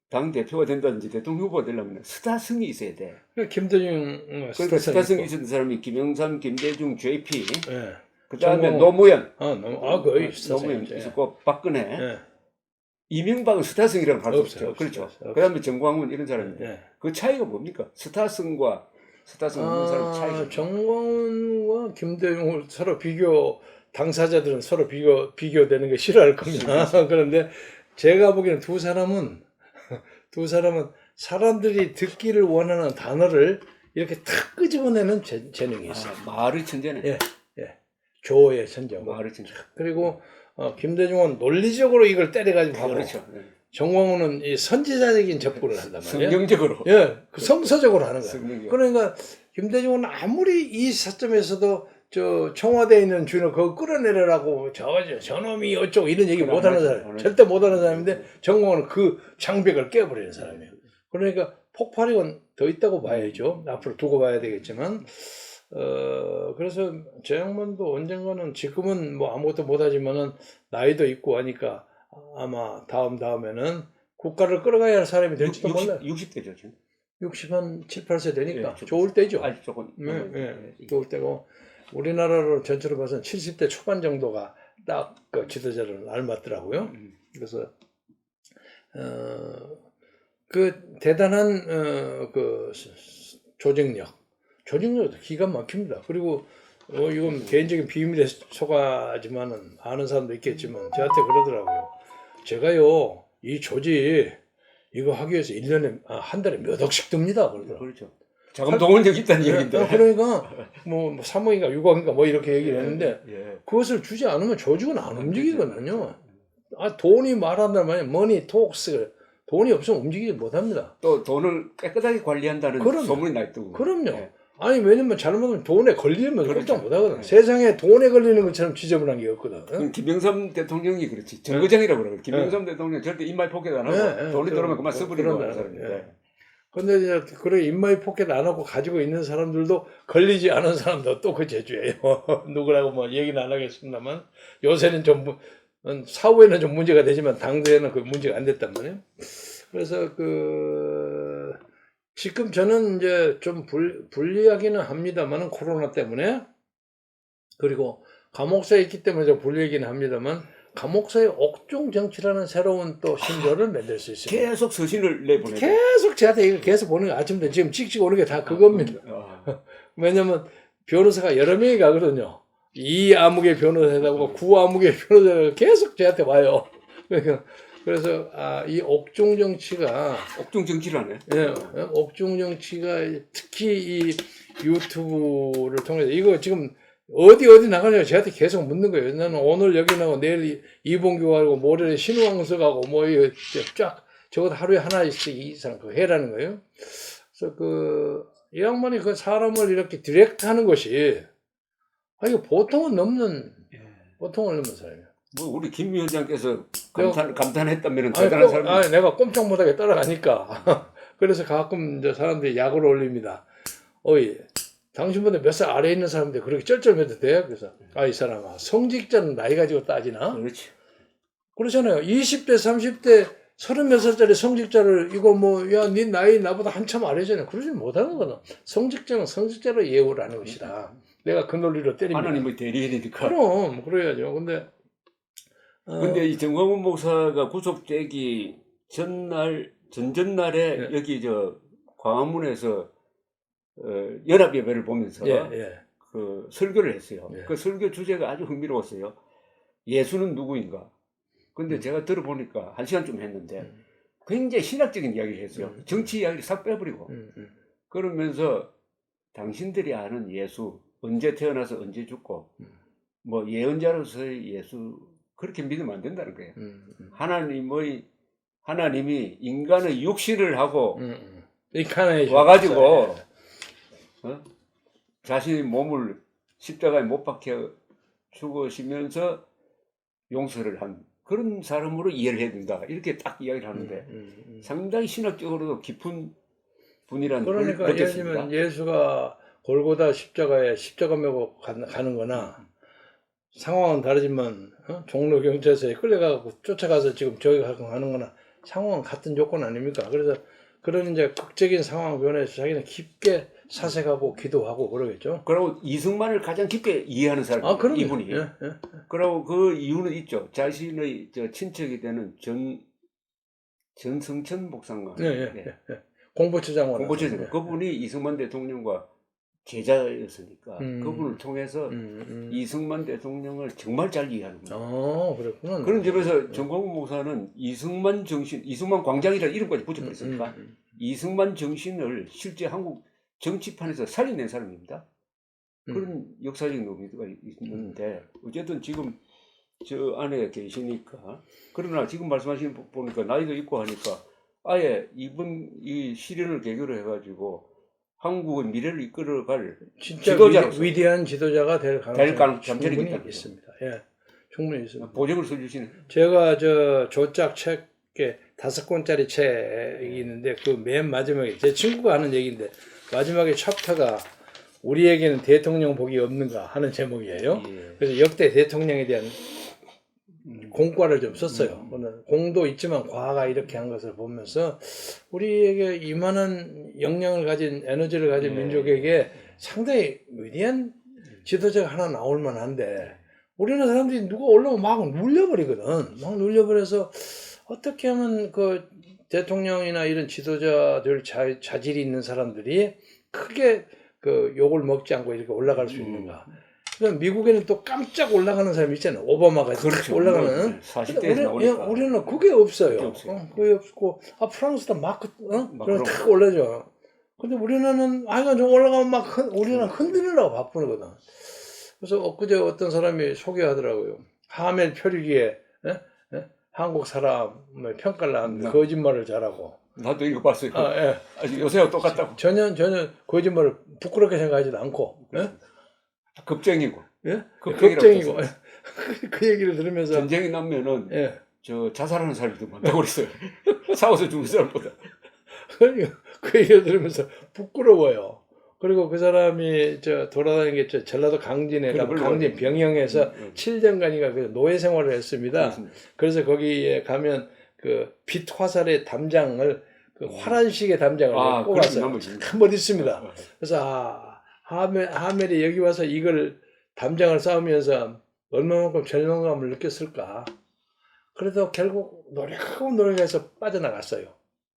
당 대표가 된다든지 대통령 후보가 되려면 스타성이 있어야 돼. 김대중 그러니까 스타성이 있었던 사람이 김영삼, 김대중, JP, 그다음에 정광훈. 노무현, 거의 노무현 있었고 박근혜, 이명박은 스타성이라고 할 수 없죠. 그렇죠. 그다음에 정광훈 이런 사람인데 그 차이가 뭡니까? 스타성과 스타성 없는 사람 차이가. 정광훈과 김대중을 서로 당사자들은 서로 비교되는 게 싫어할 겁니다. 그런데 제가 보기에는 두 사람은 사람들이 듣기를 원하는 단어를 이렇게 탁 끄집어내는 재능이 있어요. 말의 천재네. 조의 천재. 말의 천재. 그리고 김대중은 논리적으로 이걸 때려가지고 하고 그렇죠. 정광훈은 이 선지자적인 접근을 한단 말이에요. 성경적으로. 예, 그 성서적으로 하는 거야. 성경적으로. 그러니까 김대중은 아무리 이 시점에서도 저 청와대에 있는 주인을 그거 끌어내려라고 저놈이 어쩌고 이런 얘기 그래, 못하는 맞아. 사람, 절대 못하는 사람인데 정광훈은 그 장벽을 깨버리는 사람이에요. 그러니까 폭발력은 더 있다고 봐야죠. 앞으로 두고 봐야 되겠지만. 그래서 저 양반도 언젠가는 지금은 뭐 아무것도 못하지만은 나이도 있고 하니까 아마 다음에는 국가를 끌어가야 할 사람이 될지도 몰라요. 60대죠 지금. 60한 7, 8세 되니까 예, 좋을 때죠. 아직 조금. 좋을 때고 우리나라로 전체로 봐서는 70대 초반 정도가 딱 그 지도자를 알맞더라고요. 그래서 그 대단한 그 조직력도 기가 막힙니다. 그리고 이건 개인적인 비밀에 속하지만은 아는 사람도 있겠지만 저한테 그러더라고요. 제가요 이 조직 이거 하기 위해서 1년에 한 달에 몇 억씩 듭니다. 그러더라고요. 그렇죠. 자금 동원력 있다는 얘기인데. 그러니까 뭐 3억인가 6억인가 뭐 이렇게 얘기를 했는데 그것을 주지 않으면 조직은 안 움직이거든요. 돈이 말한단 말이에요. 머니 톡스. 돈이 없으면 움직이지 못합니다. 또 돈을 깨끗하게 관리한다는 그럼요. 소문이 나 있더군요. 그럼요. 아니 왜냐면 잘못하면 돈에 걸리면 그렇죠. 꼼짝 못하거든. 세상에 돈에 걸리는 것처럼 지저분한 게 없거든. 그럼 김영삼 대통령이 그렇지. 정거장이라고 그러거든. 김영삼 대통령 절대 입마이 포켓 안 하고 돈이 들어오면 그만 써버리고 하는 사람인데. 근데 이제 그래 입마이 포켓 안 하고 가지고 있는 사람들도 걸리지 않은 사람도 또 그 재주예요. 누구라고 뭐 얘기는 안 하겠습니다만 요새는 좀 사후에는 좀 문제가 되지만 당대에는 그 문제가 안 됐단 말이에요. 그래서 지금 저는 이제 좀 불리하기는 합니다만은 코로나 때문에 그리고 감옥사에 있기 때문에 좀 불리하기는 합니다만 감옥사의 옥중 정치라는 새로운 또 신조를 만들 수 있습니다. 계속 서신을 내보내고. 계속 저한테 이거 계속 보는 거 아침부터 지금 찍찍 오는 게 다 그겁니다. 왜냐면 변호사가 여러 명이 가거든요. 이 암흑의 변호사라고 구 암흑의 변호사가 계속 저한테 와요. 그래서 이 옥중 정치가 옥중 정치를 하네. 예, 옥중 정치가 특히 이 유튜브를 통해서 이거 지금 어디 나가냐고 저한테 계속 묻는 거예요. 나는 오늘 여기 나고 내일 이봉규하고 모레 신우왕석하고 뭐 이거 쫙 적어도 하루에 하나씩 이상 해라는 거예요. 그래서 이 양반이 그 사람을 이렇게 디렉트하는 것이 이거 보통은 넘는 사람이에요. 뭐 우리 김 위원장께서 감탄했다면 대단한 사람이. 내가 꼼짝 못하게 따라가니까. 그래서 가끔 이제 사람들이 약을 올립니다. 당신보다 몇 살 아래에 있는 사람들 그렇게 쩔쩔매도 돼? 그래서 이 사람아 성직자는 나이 가지고 따지나? 그렇지. 그렇잖아요. 20대 30대 30몇 살짜리 성직자를 이거 네 나이 나보다 한참 아래잖아요. 그러지 못하는 거는 성직자는 성직자로 예우를 하는 것이다. 내가 그 논리로 때립니다. 하나님의 대리인이니까. 그럼 그래야죠. 근데 이 정광훈 목사가 구속되기 전날에 여기 광화문에서 연합 예배를 보면서 그 설교를 했어요. 그 설교 주제가 아주 흥미로웠어요. 예수는 누구인가? 근데 제가 들어보니까 1시간 좀 했는데 굉장히 신학적인 이야기를 했어요. 정치 이야기를 싹 빼버리고. 그러면서 당신들이 아는 예수, 언제 태어나서 언제 죽고 뭐 예언자로서의 예수 그렇게 믿으면 안 된다는 거예요. 하나님이 인간의 육신을 하고 와가지고 자신의 몸을 십자가에 못 박혀 죽으시면서 용서를 한 그런 사람으로 이해를 해야 된다. 이렇게 딱 이야기를 하는데 상당히 신학적으로도 깊은 분이라는 걸 그러니까 예를 느꼈습니다. 들면 예수가 골고다 십자가에 십자가 메고 가는 거나 상황은 다르지만 종로 경찰서에 끌려가고 쫓아가서 지금 저기 가는 거나 상황은 같은 조건 아닙니까? 그래서 그런 이제 극적인 상황 변화에서 자기는 깊게 사색하고 기도하고 그러겠죠. 그리고 이승만을 가장 깊게 이해하는 사람이 이분이. 그리고 그 이유는 있죠. 자신의 친척이 되는 전성천 목사인가. 공보처 장관. 그분이 이승만 대통령과 제자였으니까 그분을 통해서 이승만 대통령을 정말 잘 이해하는 거예요. 그렇구나. 그런 점에서 정광훈 목사는 이승만 정신, 이승만 광장이라는 이름까지 붙여버렸으니까 이승만 정신을 실제 한국 정치판에서 살려낸 사람입니다. 그런 역사적인 의미가 있는데 어쨌든 지금 저 안에 계시니까. 그러나 지금 말씀하시는 거 보니까 나이도 있고 하니까 아예 이번 이 시련을 계기로 해가지고 한국의 미래를 이끌어갈 진짜 지도자로서 위대한 지도자가 될 될 가능성이 잠재력이 충분히 있다. 있습니다. 예, 충분히 있습니다. 보증을 써주시는. 제가 저 조작 책에 5권짜리 책이 있는데 그 맨 마지막에 제 친구가 하는 얘기인데 마지막에 챕터가 우리에게는 대통령 복이 없는가 하는 제목이에요. 예. 그래서 역대 대통령에 대한 공과를 좀 썼어요. 공도 있지만 과가 이렇게 한 것을 보면서 우리에게 이만한 역량을 가진 에너지를 가진 민족에게 상당히 위대한 지도자가 하나 나올 만한데 우리나라 사람들이 누가 올라오면 막 눌려버리거든. 막 눌려버려서 어떻게 하면 그 대통령이나 이런 지도자들 자질이 있는 사람들이 크게 그 욕을 먹지 않고 이렇게 올라갈 수 있는가. 그럼 미국에는 또 깜짝 올라가는 사람이 있잖아요. 오바마가 그렇죠. 올라가는. 40대에서 나오니까. 우리는 그게 없어요. 그게 없어요. 그게 없고, 프랑스도 막, 그럼 그런 탁 올라죠. 근데 우리나라는, 이건 좀 올라가면 막, 우리는 흔들리려고 바쁘거든. 그래서 엊그제 어떤 사람이 소개하더라고요. 하멜 표류기에, 한국 사람을 평가를 하는데 거짓말을 잘하고. 나도 이거 봤어요. 예. 아직 요새하고 똑같다고. 전혀 거짓말을 부끄럽게 생각하지도 않고. 예? 겁쟁이고. 예? 겁쟁이라고 겁쟁이고. 썼어요. 그 얘기를 들으면서. 전쟁이 나면은 예. 저 자살하는 사람도 많다고 그랬어요. 싸워서 죽은 사람보다. 그 얘기를 들으면서 부끄러워요. 그리고 그 사람이 저 돌아다니겠죠. 전라도 강진에 가면 강진 병영에서 7년간이가 그 노예 생활을 했습니다. 그렇습니다. 그래서 거기에 가면 그 빛 화살의 담장을 그 화란식의 담장을 꼽았어요. 한번 있습니다. 그래서 하멜이 여기 와서 이걸 담장을 쌓으면서 얼마만큼 절망감을 느꼈을까. 그래도 결국 노력하고 노력해서 빠져나갔어요.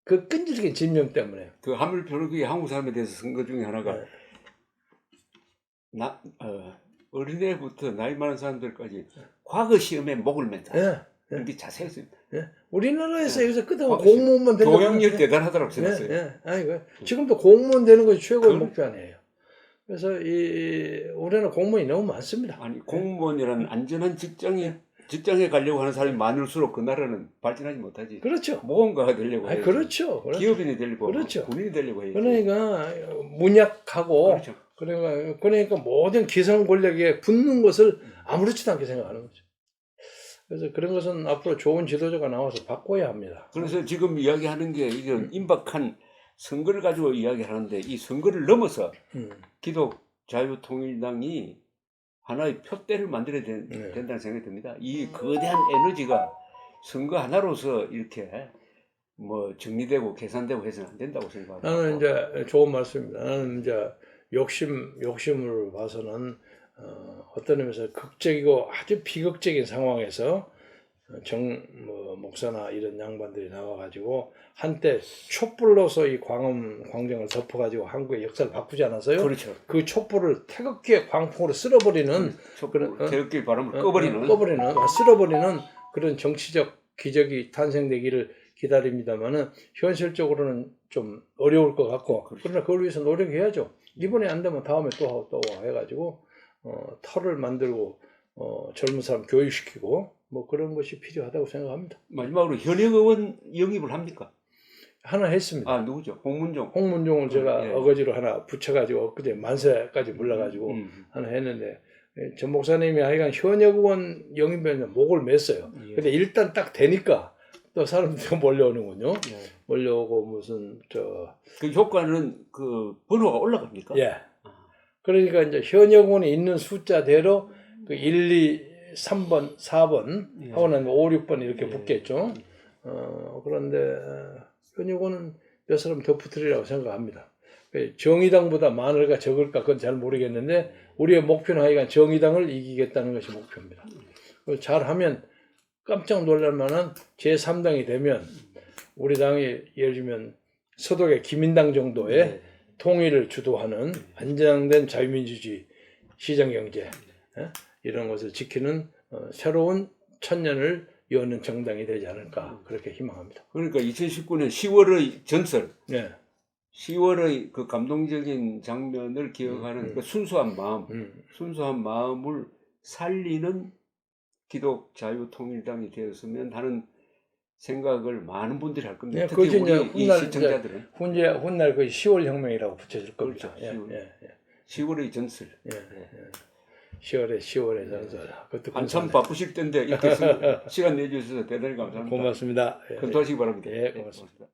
그 끈질긴 집념 때문에. 그 하멜 표류기 한국 사람에 대해서 쓴 것 중에 하나가 어린애부터 나이 많은 사람들까지 과거 시험에 목을 맨다. 이렇게 자세히 씁니다. 우리나라에서 여기서 끝하고 공무원만 되는 교육력 대단하다고 생각했어요. 아니, 지금도 공무원 되는 것이 최고의 목표 아니에요. 그래서 우리는 공무원이 너무 많습니다. 아니 공무원이라는 안전한 직장에 가려고 하는 사람이 많을수록 그 나라는 발전하지 못하지. 그렇죠. 모험가가 되려고 해요. 그렇죠. 기업인이 되려고, 그렇죠. 군인이 되려고 해요. 그러니까 문약하고, 그렇죠. 그러니까 모든 기성 권력에 붙는 것을 아무렇지도 않게 생각하는 거죠. 그래서 그런 것은 앞으로 좋은 지도자가 나와서 바꿔야 합니다. 그래서 지금 이야기하는 게 이건 임박한 선거를 가지고 이야기하는데 이 선거를 넘어서 기독 자유통일당이 하나의 표대를 만들어야 된다는 생각이 듭니다. 이 거대한 에너지가 선거 하나로서 이렇게 뭐 정리되고 계산되고 해서는 안 된다고 생각합니다. 나는 이제 좋은 말씀입니다. 나는 이제 욕심을 봐서는 어떤 의미에서 극적이고 아주 비극적인 상황에서 목사나 이런 양반들이 나와가지고 한때 촛불로서 이 광정을 덮어가지고 한국의 역사를 바꾸지 않았어요? 그렇죠. 그 촛불을 태극기의 광풍으로 쓸어버리는 그런 태극기 바람을 꺼버리는 쓸어버리는 그런 정치적 기적이 탄생되기를 기다립니다만은 현실적으로는 좀 어려울 것 같고 그러나 그걸 위해서 노력해야죠. 이번에 안 되면 다음에 또 해가지고 터를 만들고 젊은 사람 교육시키고 뭐 그런 것이 필요하다고 생각합니다. 마지막으로 현역 의원 영입을 합니까? 하나 했습니다. 누구죠? 홍문종을 제가 어거지로 하나 붙여가지고 엊그제 만세까지 불러가지고 하나 했는데 전 목사님이 하여간 현역 의원 영입에 목을 맸어요. 근데 일단 딱 되니까 또 사람들이 몰려오는군요. 몰려오고 무슨 그 효과는 그 번호가 올라갑니까? 예. 그러니까 이제 현역 의원이 있는 숫자대로 그 1, 2, 3번, 4번 하고는 5, 6번 이렇게 붙겠죠. 그런데 현역 의원은 몇 사람 더 붙으리라고 생각합니다. 정의당보다 많을까 적을까 그건 잘 모르겠는데 우리의 목표는 하여간 정의당을 이기겠다는 것이 목표입니다. 잘하면 깜짝 놀랄 만한 제3당이 되면 우리 당이 예를 들면 서독의 기민당 정도의 통일을 주도하는 안정된 자유민주주의, 시장경제 이런 것을 지키는 새로운 천년을 여는 정당이 되지 않을까 그렇게 희망합니다. 그러니까 2019년 10월의 전설, 10월의 그 감동적인 장면을 기억하는 그 순수한 마음을 살리는 기독자유통일당이 되었으면 하는 생각을 많은 분들이 할 겁니다. 네, 특히 그것이 이제 우리 이 훗날 시청자들은. 훗날 그 10월 혁명이라고 붙여줄 겁니다. 그렇죠. 10월. 예. 10월의 전설. 예. 10월에 전설. 그것도 한참 감사합니다. 바쁘실 텐데 이렇게 시간 내주셔서 대단히 감사합니다. 고맙습니다. 예. 건투하시기 바랍니다. 예, 고맙습니다.